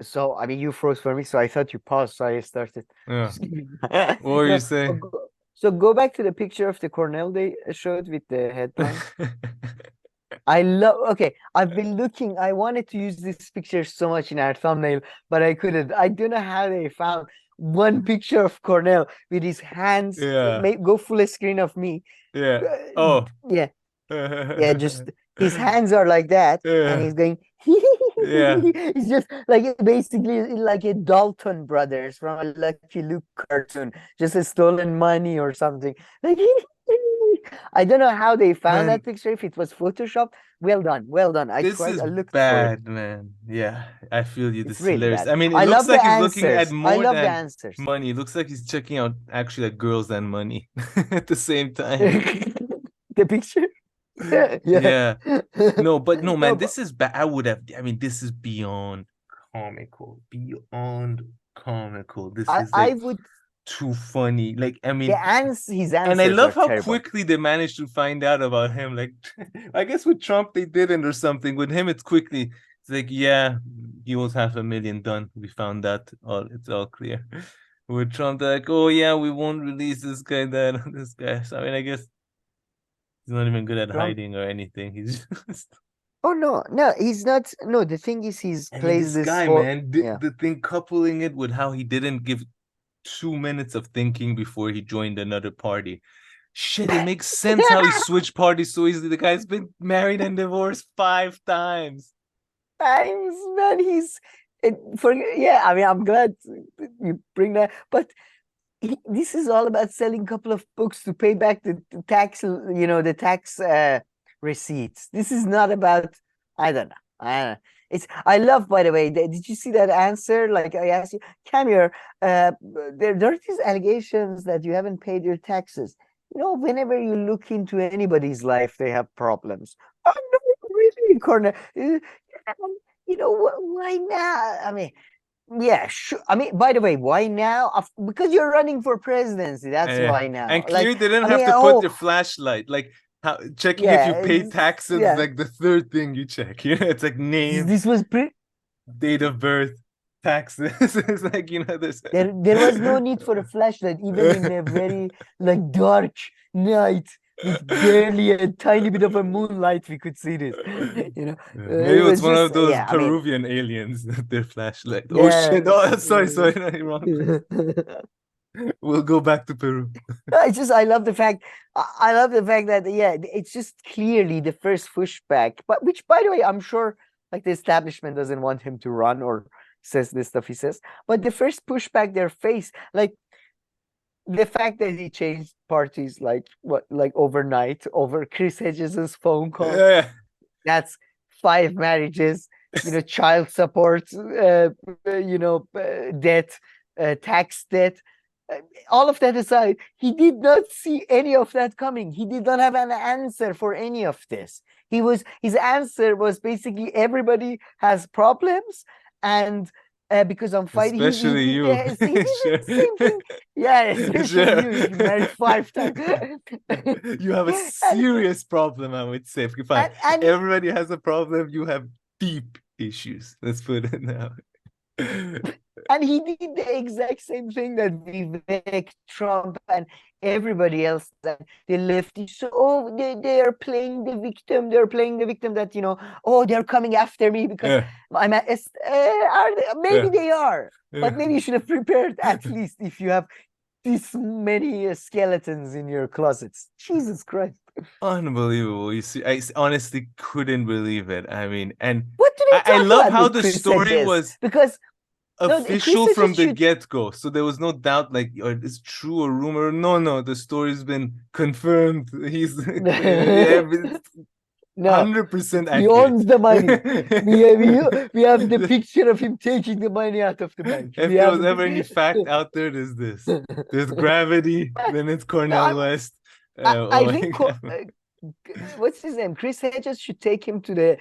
So I mean, you froze for me, so I thought you paused, so I started. Yeah. What were you saying? So go back to the picture of the Cornell they showed with the headline. I love. Okay, I've been looking. I wanted to use this picture so much in our thumbnail, but I couldn't. I don't know how they found one picture of Cornell with his hands. Yeah. Go full screen of me. Yeah. Oh. Yeah. Yeah, just his hands are like that, and he's going. Yeah. It's just like basically like a Dalton Brothers from a Lucky Luke cartoon, just a stolen money or something. Like I don't know how they found that picture. If it was Photoshop, well done, well done. I looked bad, for it. man. Yeah, I feel you. It's This is really hilarious. bad. I mean, it I looks love like the he's looking at answers. more I love the than answers. money. It looks like he's checking out actually like girls and money at the same time. The picture. Yeah. No, but no, man, No, this is bad. I mean, this is beyond comical. Beyond comical. This is I like would. too funny. Like, I mean, his answers and I love are how terrible. quickly they managed to find out about him. Like, I guess with Trump they didn't or something. With him, it's quickly. It's like, yeah, he owes $500,000 done. We found that. It's all clear. With Trump, they're like, oh yeah, we won't release this guy, that this guy. So I mean, I guess he's not even good at hiding or anything. He's just. Oh no, he's not. No, the thing is, I mean, plays this guy, whole, man. The thing, coupling it with how he didn't give 2 minutes of thinking before he joined another party. Shit, it makes sense how he switched parties so easily. The guy's been married and divorced 5 times. Man, I mean, I'm glad you bring that, but this is all about selling a couple of books to pay back the tax, the tax receipts. This is not about, I don't know. I love, by the way, did you see that answer? Like I asked you, Camille, there are these allegations that you haven't paid your taxes. Whenever you look into anybody's life, they have problems. Oh, no, really, Cornel. Why now? I mean, yeah, sure. I mean, by the way, why now? Because you're running for presidency. That's why now. And clearly like, they didn't have to put their flashlight. Like, checking if you pay taxes is like the third thing you check. It's like name. This was date of birth, taxes. It's like, there was no need for a flashlight, even in a very like dark night with barely a tiny bit of a moonlight. We could see this. Maybe it's one of those Peruvian aliens. Their flashlight. Oh shit! Oh, sorry, no, wrong. We'll go back to Peru. I love the fact that it's just clearly the first pushback, but which, by the way, I'm sure like the establishment doesn't want him to run or says this stuff he says, but the first pushback they face, like the fact that he changed parties like overnight over Chris Hedges's phone call. Yeah. That's 5 marriages, child support, debt, tax debt. All of that aside, he did not see any of that coming. He did not have an answer for any of this. His answer was basically everybody has problems, and because I'm fighting, especially you. Sure. Same thing. Yeah, especially you married 5 times. You have a serious problem, I would say. Fine. And everybody has a problem. You have deep issues. Let's put it now. And he did the exact same thing that Vivek, Trump, and everybody else, that the lefties. So, they are playing the victim. They're playing the victim that, they're coming after me because I'm maybe they are. But maybe you should have prepared at least if you have this many skeletons in your closets. Jesus Christ. Unbelievable. You see, I honestly couldn't believe it. I mean, and what do they I love how the Chris story was because official from the get-go, so there was no doubt like it's true or rumor. No, the story's been confirmed. He's No, 100% he accurate. owns the money. We have the picture of him taking the money out of the bank. If there was ever any fact out there, there's this. There's gravity, then it's Cornel West. I think what's his name? Chris Hedges should take him to the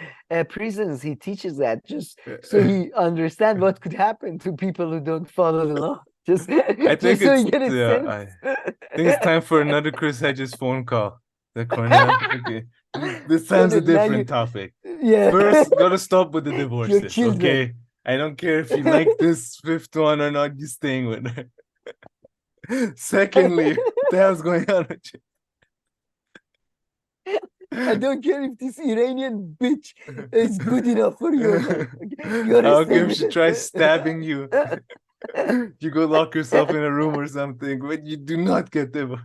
prisons. He teaches that just so he understands what could happen to people who don't follow the law. Just, I think so it's he gets I think it's time for another Chris Hedges phone call. The Cornel. Okay. This time's a different topic. Yeah. First, gotta stop with the divorces. children. Okay. I don't care if you like this fifth one or not, you're staying with her. Secondly, what the hell's going on with you? I don't care if this Iranian bitch is good enough for you. I don't care if she tries stabbing you. You go lock yourself in a room or something, but you do not get divorced.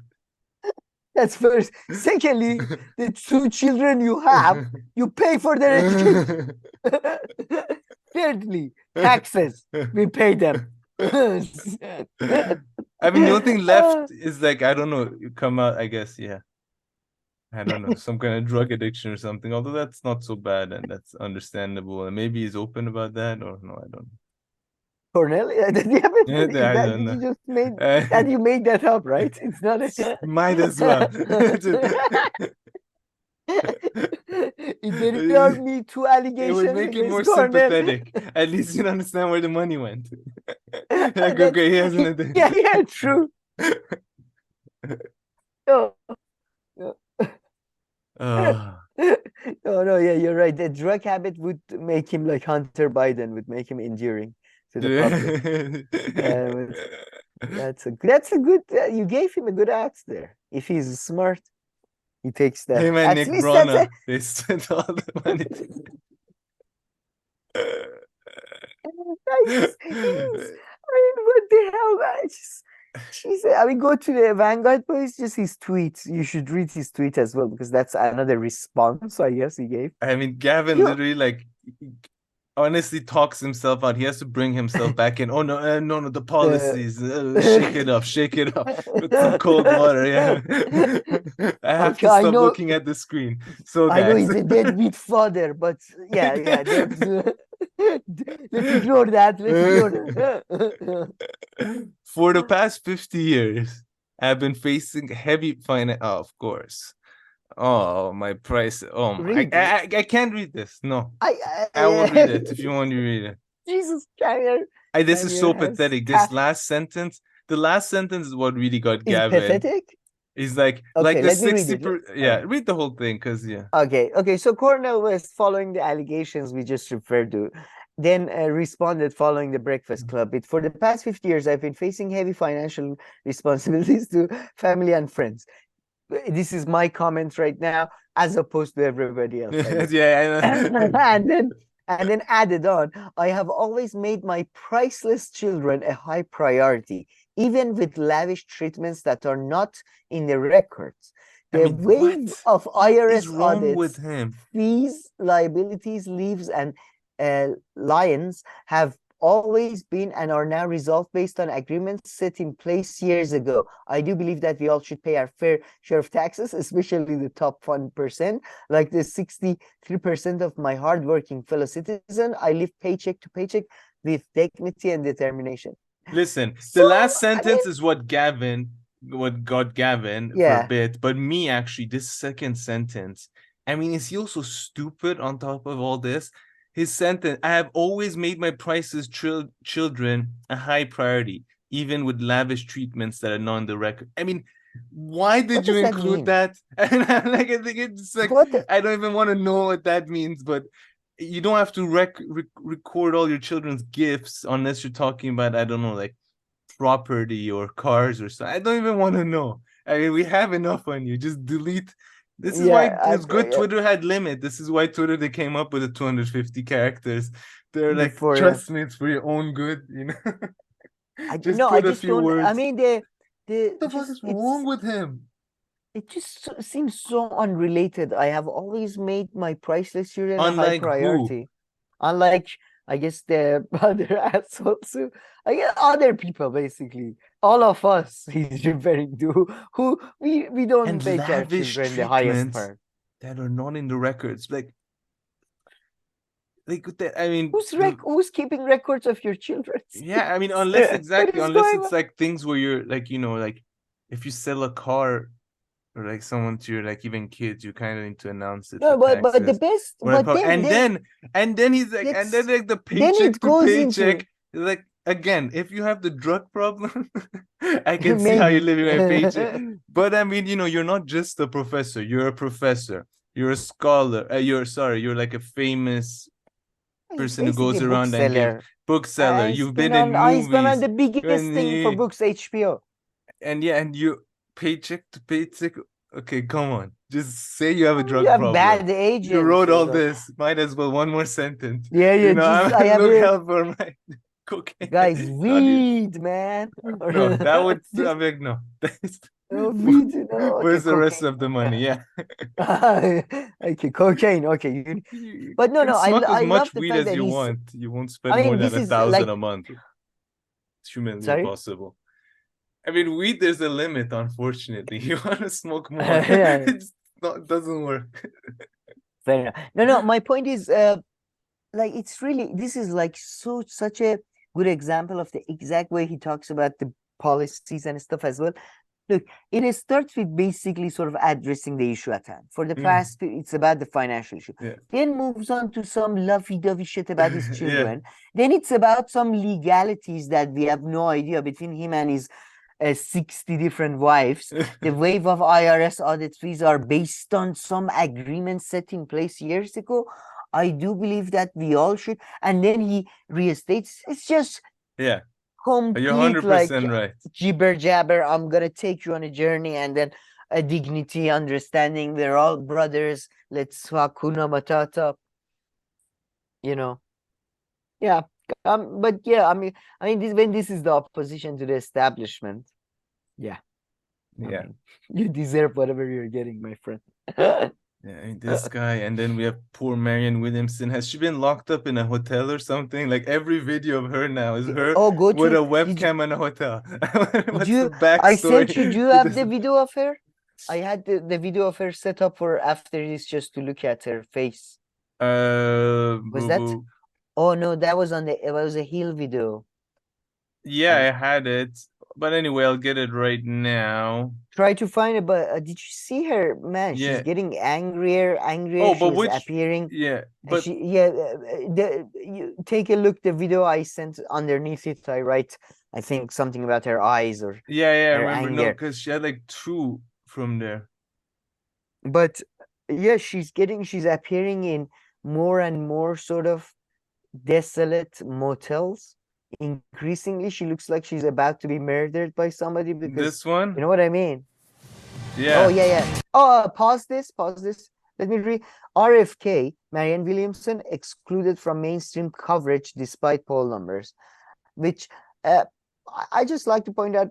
That's first. Secondly, the 2 children you have, you pay for their education. Thirdly, taxes. We pay them. I mean, the only thing left is like, I don't know, you come out, I guess, yeah. I don't know, some kind of drug addiction or something, although that's not so bad and that's understandable. And maybe he's open about that, or no, I don't know. Cornel? I don't know. You just made that. You made that up, right? It's not a... Might as well. If there are me 2 allegations, it would make it more Cornel. sympathetic. At least you understand where the money went. Like, okay, he has an addiction. Yeah, true. No. No, yeah, you're right. The drug habit would make him like Hunter Biden, would make him enduring to the public. That's a good. You gave him a good axe there. If he's smart, he takes that. Him and Nick Brana, they spent all the money. What the hell? I mean, go to the Vanguard post, just his tweets. You should read his tweet as well, because that's another response, I guess, he gave. I mean, Gavin literally, like, honestly talks himself out. He has to bring himself back in. Oh, no, the policies. Shake it up. With some cold water, yeah. I have to stop looking at the screen. So, guys. I know he's a deadbeat father, but yeah. Let's ignore that. For the past 50 years, I've been facing heavy finance. Oh, of course. Oh, my price. Oh, my. I can't read this. No. I won't read it if you want to read it. Jesus, this is so pathetic. This last sentence. The last sentence is what really got Gavin. Pathetic? He's like the 60%. Yeah, read the whole thing, because Okay. So Cornel West, following the allegations we just referred to, then responded following the Breakfast Club. For the past 50 years, I've been facing heavy financial responsibilities to family and friends. This is my comment right now, as opposed to everybody else. Yeah, I know. and then added on, I have always made my priceless children a high priority, even with lavish treatments that are not in the records. The wave of IRS audits, with him? Fees, liabilities, leaves, and liens have always been and are now resolved based on agreements set in place years ago. I do believe that we all should pay our fair share of taxes, especially the top 1%, like the 63% of my hardworking fellow citizen. I live paycheck to paycheck with dignity and determination. Listen, the last sentence is what got Gavin for a bit, but me, actually, this second sentence, I mean, is he also stupid on top of all this? His sentence, I have always made my priceless children a high priority, even with lavish treatments that are not on the record. I mean, why did you include that? And I'm like, I think it's like, I don't even want to know what that means, but you don't have to record all your children's gifts unless you're talking about, I don't know, like property or cars or something. I don't even want to know. I mean, we have enough on you. Just delete. This is why it's good Twitter had limit. This is why Twitter, they came up with the 250 characters. They're like, trust me, it's for your own good, you know. I just don't. Words. I mean, what the fuck is wrong with him? It just seems so unrelated. I have always made my priceless children a high priority. Unlike, I guess, the other assholes. I guess other people, basically. All of us, he's referring to, who we don't make our children the highest part. that are not in the records. Like that, I mean, who's keeping records of your children? Yeah, I mean, unless going it's like things where you're like, like if you sell a car or like someone to your like even kids, you kind of need to announce it. No, for but the taxes. best, Or a but car. then And then he's like, and then like the then paycheck it goes to paycheck, into like again, if you have the drug problem, I can see how you're maybe. living on paycheck. But I mean, you're not just a professor. You're a professor. You're a scholar. You're like a famous He's person who goes basically a around and gives bookseller. You've been in he's been on movies. the biggest thing for books, HBO. And yeah, and you paycheck to paycheck. Okay, come on. Just say you have a drug You have problem. bad agents. You wrote all this. Might as well one more sentence. Yeah, I have look out for my cocaine. Guys, weed, man. No, that would. I'm like, no. Weed, no. Where's Okay, the rest cocaine. of the money? Yeah. Okay, cocaine. Okay, but no, you can smoke I as much love the weed fact as that you he's. want. You won't spend I mean, more than this is 1,000 like a month. It's humanly Sorry? impossible. I mean, weed, there's a limit, unfortunately. You want to smoke more. Yeah. It doesn't work. Fair enough. No, my point is, like, it's really, this is like such a good example of the exact way he talks about the policies and stuff as well. Look, it starts with basically sort of addressing the issue at hand. For the past, it's about the financial issue. Yeah. Then moves on to some lovey-dovey shit about his Yeah. children. Then it's about some legalities that we have no idea between him and his 60 different wives. The wave of IRS audit fees are based on some agreement set in place years ago. I do believe that we all should. And then he restates. It's just Yeah. complete, You're 100% like, right. jibber jabber. I'm gonna take you on a journey, and then a dignity, understanding. We're all brothers. Let's Hakuna Matata. Yeah. But yeah, I mean, this is the opposition to the establishment. Yeah. Yeah. You deserve whatever you're getting, my friend. Yeah, I mean, this guy, and then we have poor Marianne Williamson. Has she been locked up in a hotel or something? Like every video of her now is her with a webcam in a hotel. What's the backstory? I sent you. Do you have the video of her? I had the video of her set up for after this just to look at her face. Was that? Oh no, that was it was a heel video. Yeah, I had it. But anyway, I'll get it right now. Try to find it, but did you see her? Man, she's getting angrier. Oh, but she's appearing. Yeah, but you take a look. The video I sent underneath it, I write, I think something about her eyes or I remember. No, because she had like two from there. But yeah, she's appearing in more and more sort of desolate motels. Increasingly, she looks like she's about to be murdered by somebody because this one, you know what I mean? Yeah. Oh yeah. Oh, pause this. Let me read. RFK, Marianne Williamson, excluded from mainstream coverage despite poll numbers, which I just like to point out.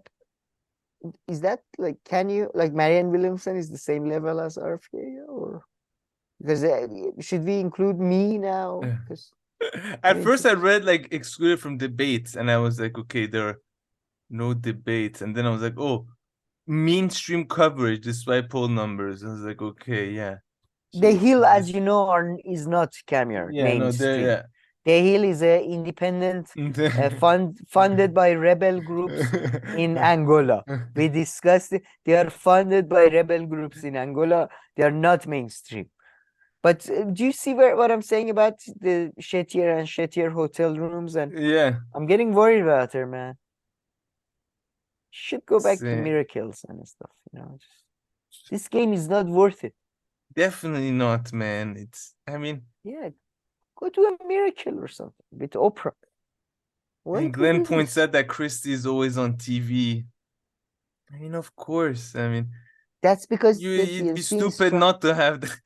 Is that like, can you, like, Marianne Williamson is the same level as RFK, or because should we include me now? Because at first I read like excluded from debates, and I was like, okay, there are no debates, and then I was like, oh, mainstream coverage despite poll numbers. I was like, okay, yeah. The Hill, as you know, is not camera mainstream. No, The Hill is a independent funded by rebel groups in Angola. We discussed it. They are funded by rebel groups in Angola. They are not mainstream. But do you see what I'm saying about the shittier and shittier hotel rooms? And I'm getting worried about her, man. Should go back to miracles and stuff. This game is not worth it. Definitely not, man. Go to a miracle or something with Oprah. And Glenn points out that Christie is always on TV. I mean, of course. I mean, that's because you'd be stupid not to have that.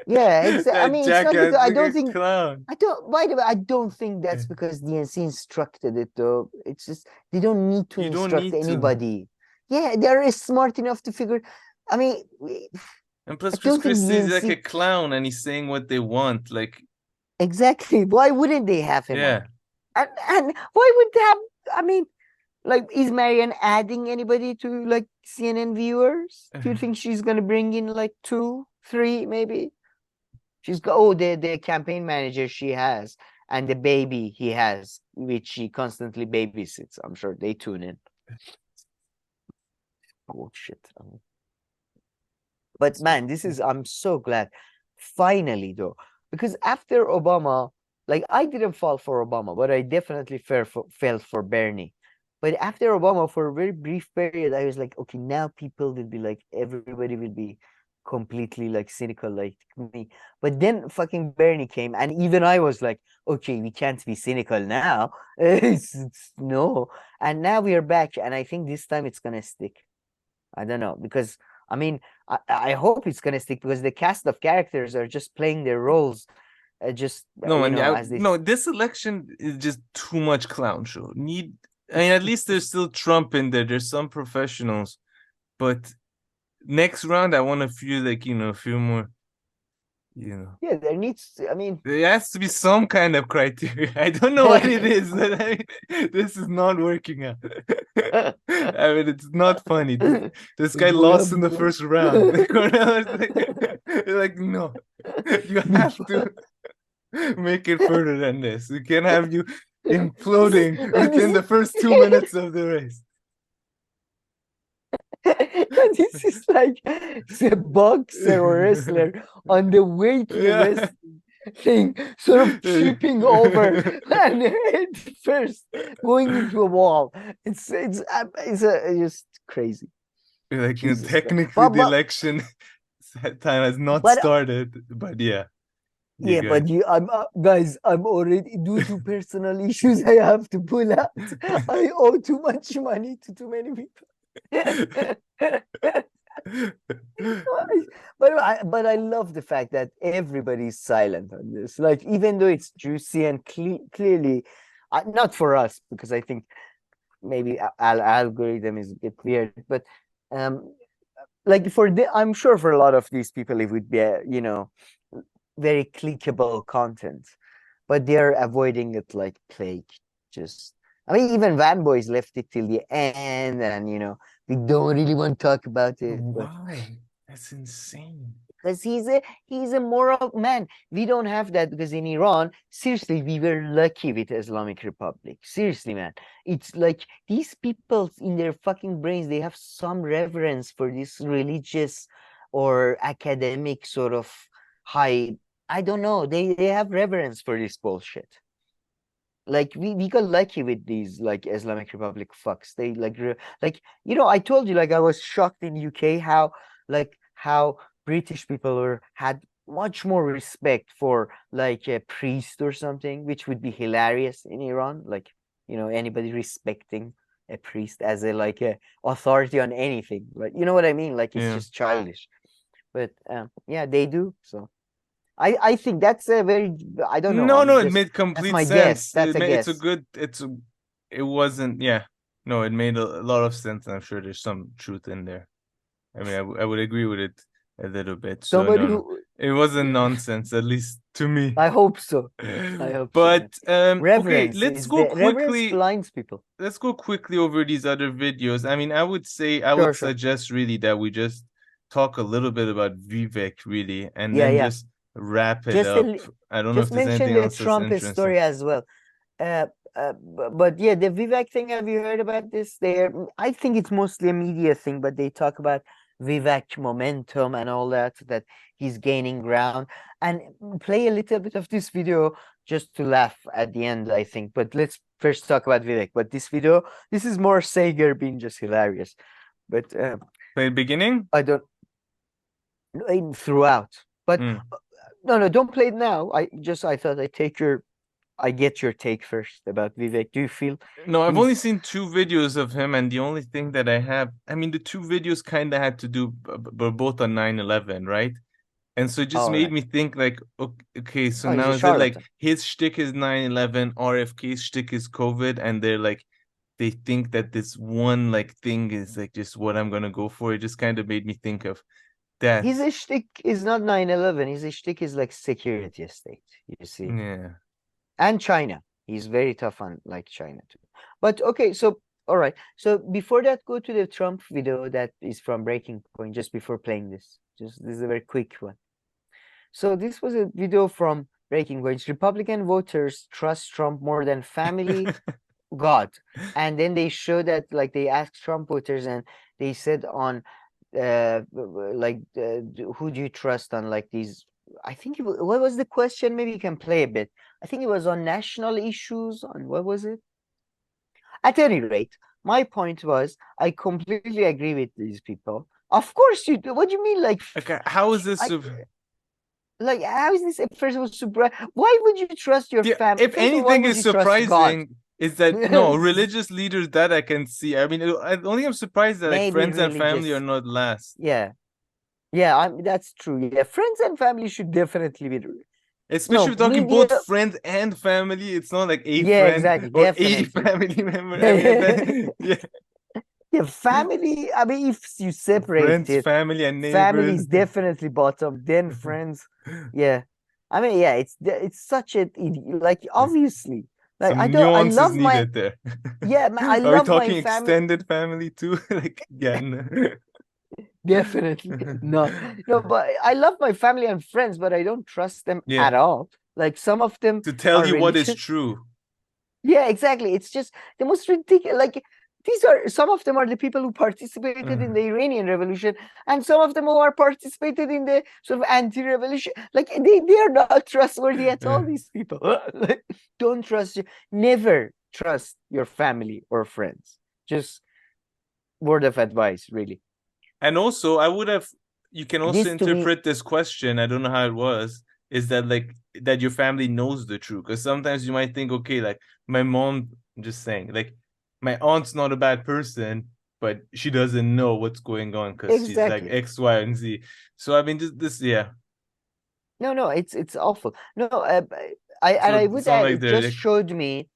Yeah, exactly. I mean, it's not because I don't think. Clown. By the way, I don't think that's because DNC instructed it, though. It's just they don't need to instruct anybody. Yeah, they're smart enough to figure. I mean, and plus, Chris Christie is like a clown, and he's saying what they want. Like, exactly. Why wouldn't they have him? Yeah. And why would they have? I mean, like, is Marianne adding anybody to like CNN viewers? Do you think she's gonna bring in like 2? 3 maybe. She's got the campaign manager she has and the baby he has, which she constantly babysits. I'm sure they tune in. Bullshit. But man, I'm so glad. Finally, though, because after Obama, like I didn't fall for Obama, but I definitely fell for Bernie. But after Obama, for a very brief period, I was like, okay, now people will be like, everybody will be completely like cynical like me. But then fucking Bernie came, and even I was like, okay, we can't be cynical now. It's no. And now we are back, and I think this time it's gonna stick. I don't know, because I mean, I hope it's gonna stick, because the cast of characters are just playing their roles, just No, you and know, as they no, this election is just too much clown show. I mean, at least there's still Trump in there. There's some professionals, but next round, I want to feel like, a few more, Yeah, there needs to, I mean, there has to be some kind of criteria. I don't know what it is, but this is not working out. I mean, it's not funny. This guy lost in the first round. Cornel is like, no, you have to make it further than this. We can't have you imploding within the first 2 minutes of the race. This is like a boxer or wrestler on the way to the wrestling thing, sort of tripping over and head first going into a wall. It's just crazy. Like, technically, the election time has not started, but yeah. Yeah, but guys, I'm already, due to personal issues, I have to pull out. I owe too much money to too many people. But I love the fact that everybody's silent on this. Like, even though it's juicy and clearly, not for us, because I think maybe algorithm is a bit weird, but like I'm sure for a lot of these people it would be very clickable content, but they're avoiding it like plague. I mean, even Van Boys left it till the end, and we don't really want to talk about it. Why? That's insane. Because he's a moral man. We don't have that, because in Iran, seriously, we were lucky with Islamic Republic. Seriously, man. It's like these people in their fucking brains, they have some reverence for this religious or academic sort of high. I don't know. They have reverence for this bullshit. Like we got lucky with these like Islamic Republic fucks. They I told you, like, I was shocked in UK how British people had much more respect for like a priest or something, which would be hilarious in Iran. Like, anybody respecting a priest as a authority on anything. Like, you know what I mean? Like, it's just childish. But yeah, they do. So I think that's a very, I don't know. No, it made complete sense. Guess. That's a guess. It wasn't, yeah. No, it made a lot of sense, and I'm sure there's some truth in there. I mean, I would agree with it a little bit. So it wasn't nonsense, at least to me. I hope so. But reverence, okay, let's go quickly. Blinds people. Let's go quickly over these other videos. I mean, I would suggest really that we just talk a little bit about Vivek, really, and then just wrap it up. I don't know if there's anything else. Just mention the Trump story as well. But yeah, the Vivek thing, have you heard about this? I think it's mostly a media thing, but they talk about Vivek momentum and all that he's gaining ground. And play a little bit of this video just to laugh at the end, I think. But let's first talk about Vivek. But this video, this is more Sager being just hilarious. But play the beginning? I don't throughout. But no, don't play it now. I thought I get your take first about Vivek. Do you feel? No, I've only seen 2 videos of him, and the only thing that I have, I mean, the 2 videos kind of had to do, but both on 9/11, right? And so it just made me think, like, okay, so now is it like his shtick is 9/11, RFK's shtick is COVID, and they think that this one thing is like just what I'm gonna go for. It just kind of made me think of that. His shtick is not 9/11. His shtick is like security state. You see? Yeah. And China. He's very tough on China too. But okay, so all right. So before that, go to the Trump video that is from Breaking Point. Just before playing this, this is a very quick one. So this was a video from Breaking Point. Republican voters trust Trump more than family, God. And then they show that, like, they asked Trump voters and they said on who do you trust on, like, these, I think what was the question? Maybe you can play a bit. I think it was on national issues, on what was it? At any rate, my point was, I completely agree with these people. Of course you do. What do you mean? Like, Okay, how is this? Like, how is this? First of all, surprise. Why would you trust your family? If anything is surprising, is that no religious leaders that I can see. I mean, I only am surprised that, like, Maybe friends and family religious. are not last. Yeah, that's true. Yeah, friends and family should definitely be. Especially if we're talking both friends and family. It's not like a Yeah, friend exactly, or definitely. a family member. I mean, yeah. Yeah, family. I mean, if you separate Friends, it, family, and neighbors. family is definitely bottom. Then friends. Yeah, I mean, yeah, it's such a, like, obviously, like, Some I nuance love is my, needed there. yeah, man, I Are we love talking my family. extended family too? Like, yeah, no. Definitely no, but I love my family and friends, but I don't trust them at all. Like, some of them to tell you what is religious. true. Yeah, exactly. It's just the most ridiculous. Like, some of them are the people who participated in the Iranian Revolution, and some of them who are participated in the sort of anti-revolution. Like, they are not trustworthy at all. These people. Like, don't trust you. Never trust your family or friends. Just word of advice, really. And also, you can also interpret this question, I don't know how it was, is that, like, that your family knows the truth. Because sometimes you might think, okay, like, my mom, I'm just saying, like, my aunt's not a bad person, but she doesn't know what's going on because she's like X, Y, and Z. So, I mean, this yeah. No, it's awful. No, I would add, like it just showed me,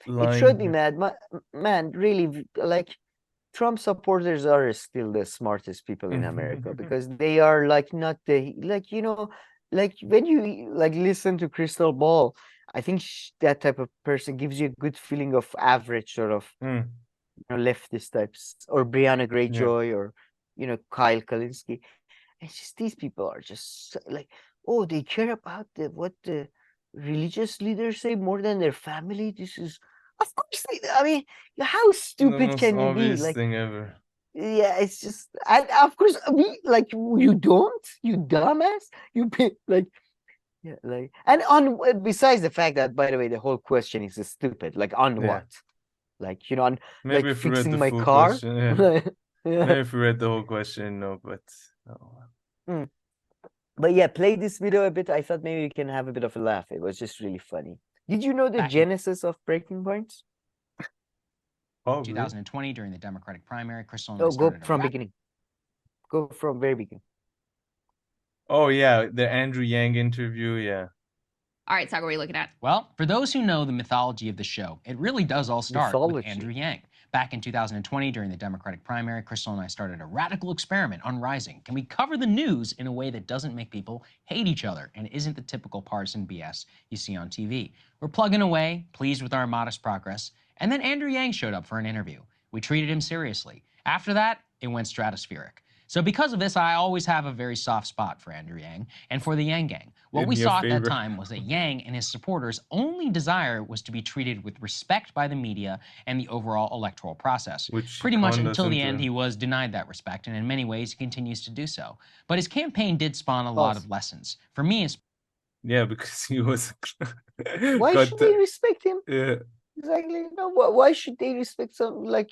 man, really, like, Trump supporters are still the smartest people in America, because they are, like, not the, like, like, when you, like, listen to Crystal Ball, I think that type of person gives you a good feeling of average sort of leftist types, or Brianna Greyjoy, or Kyle Kalinske. It's just, these people are just like, oh, they care about what the religious leaders say more than their family. This is, of course, I mean, how stupid can you be? Like, thing ever. Yeah, it's just, and of course, like, you don't, you dumbass, you be like, yeah, like, and on, besides the fact that, by the way, the whole question is stupid. Like, on what? Like, on, maybe like, if we read fixing the my full car. Question, Maybe if we read the whole question, no, but no. But yeah, play this video a bit. I thought maybe we can have a bit of a laugh. It was just really funny. Did you know the genesis of Breaking Points? 2020 during the Democratic primary, Crystal and I go started from beginning. Go from very beginning. Oh yeah, the Andrew Yang interview, yeah. All right, Sagar, what are you looking at? Well, for those who know the mythology of the show, it really does all start with Andrew Yang. Back in 2020, during the Democratic primary, Crystal and I started a radical experiment on Rising. Can we cover the news in a way that doesn't make people hate each other and isn't the typical partisan BS you see on TV? We're plugging away, pleased with our modest progress, and then Andrew Yang showed up for an interview. We treated him seriously. After that, it went stratospheric. So because of this, I always have a very soft spot for Andrew Yang and for the Yang Gang. What we saw at that time was that Yang and his supporters' only desire was to be treated with respect by the media and the overall electoral process. Pretty much until the end, he was denied that respect, and in many ways, he continues to do so. But his campaign did spawn a lot of lessons. For me, yeah, because he was... Why should they respect him? Yeah. Exactly. No, why should they respect some, like,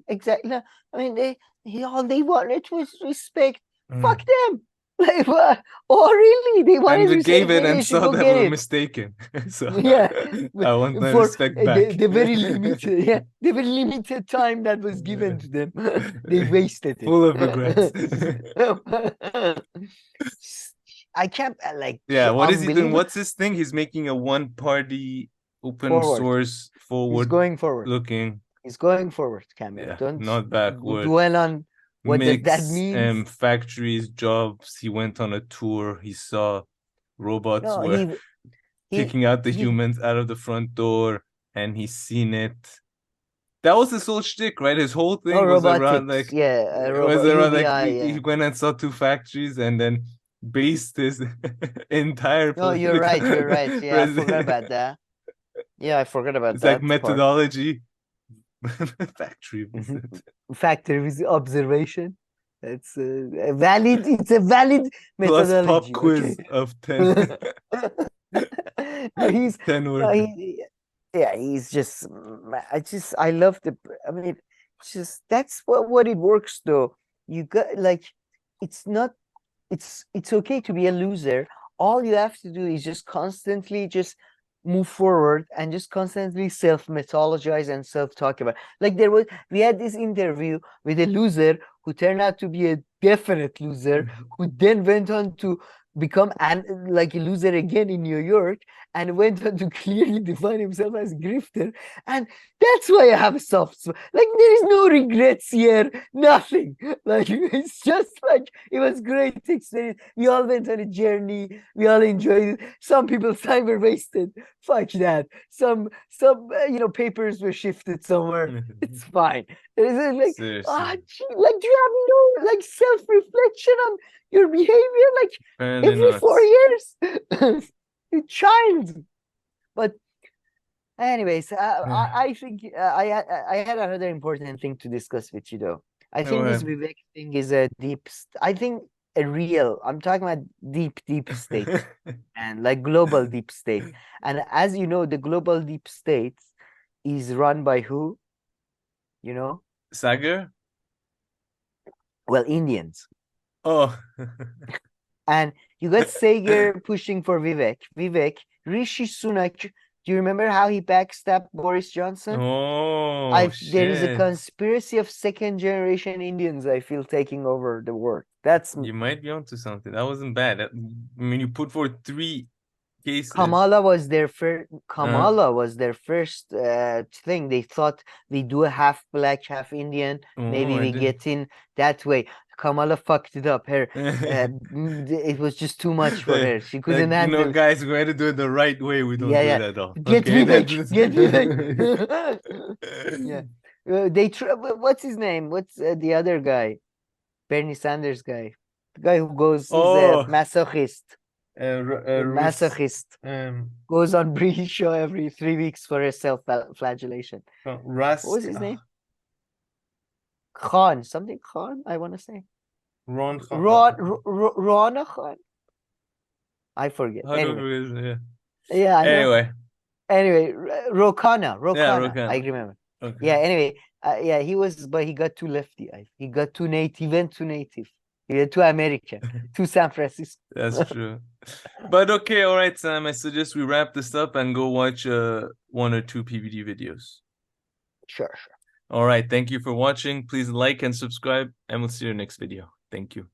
exactly? I mean, all they wanted was respect. Fuck them. Like, what? Oh, really? They wanted and they gave respect, it and saw that we were mistaken. So yeah, I want my respect back. The very limited, the very limited time that was given to them, they wasted it. Full of regrets. I can't, like. Yeah, what is he doing? What's his thing? He's making a one-party open source forward. He's going forward. Looking. He's going forward, Camille. Yeah, Don't not backward. Dwell on what that means. Factories, jobs. He went on a tour. He saw robots were kicking out the humans out of the front door, and he's seen it. That was his whole shtick, right? His whole thing Oh, was around robotics. like Yeah, it was around like UBI, he went and saw 2 factories and then based his entire No, you're right. You're right. Yeah, I forgot president. about that. Yeah, I forgot about It's like that part. methodology. Factory visit. Factory visit observation. It's a valid. It's a valid Plus methodology. pop quiz of 10. No, he's 10 no, words. yeah, he's just. I love the. I mean, just that's what it works though. You got like, it's not. It's okay to be a loser. All you have to do is just constantly just move forward and just constantly self-mythologize and self-talk about. Like we had this interview with a loser who turned out to be a definite loser, who then went on to become like a loser again in New York and went on to clearly define himself as a grifter. And that's why I have a soft spot. Like there is no regrets here, nothing. Like it's just like it was great experience. We all went on a journey. We all enjoyed it. Some people's time were wasted. Fuck that. Some papers were shifted somewhere. It's fine. It's like like do you have no like self-reflection on your behavior like Apparently every not. 4 years? You child. But anyways, I think I had another important thing to discuss with you though. I think this Vivek thing is a I'm talking about deep state and like global deep state. And as you know, the global deep state is run by who? You know? Sagar? Well, Indians. Oh. And you got Sagar pushing for Vivek. Rishi Sunak. Do you remember how he backstabbed Boris Johnson? Oh, There is a shit. conspiracy of second generation Indians, I feel, taking over the world. You might be onto something. That wasn't bad. I mean, you put forward 3 cases. Kamala was their first thing. They thought we do a half black, half Indian. Maybe we get in that way. Kamala fucked it up. Her it was just too much for her. She couldn't handle. Guys, we're gonna do it the right way. We don't do it at all. Get Vivek. Get Vivek. Yeah. What's his name? What's the other guy? Bernie Sanders guy. The guy who goes. He's a masochist. Masochist goes on British show every 3 weeks for a self-flagellation. What was his name? Khan, something Khan, I want to say. Ron Khan. Ron Khan. I forget. Anyway. Yeah. I know. Anyway, Rokana. Yeah, I remember. Okay. Yeah. Anyway, but he got too lefty. He got too native. He went too native. He went too American, to San Francisco. That's true. But okay, all right, Sam. I suggest we wrap this up and go watch 1 or 2 PBD videos. Sure. All right. Thank you for watching. Please like and subscribe, and we'll see you in the next video. Thank you.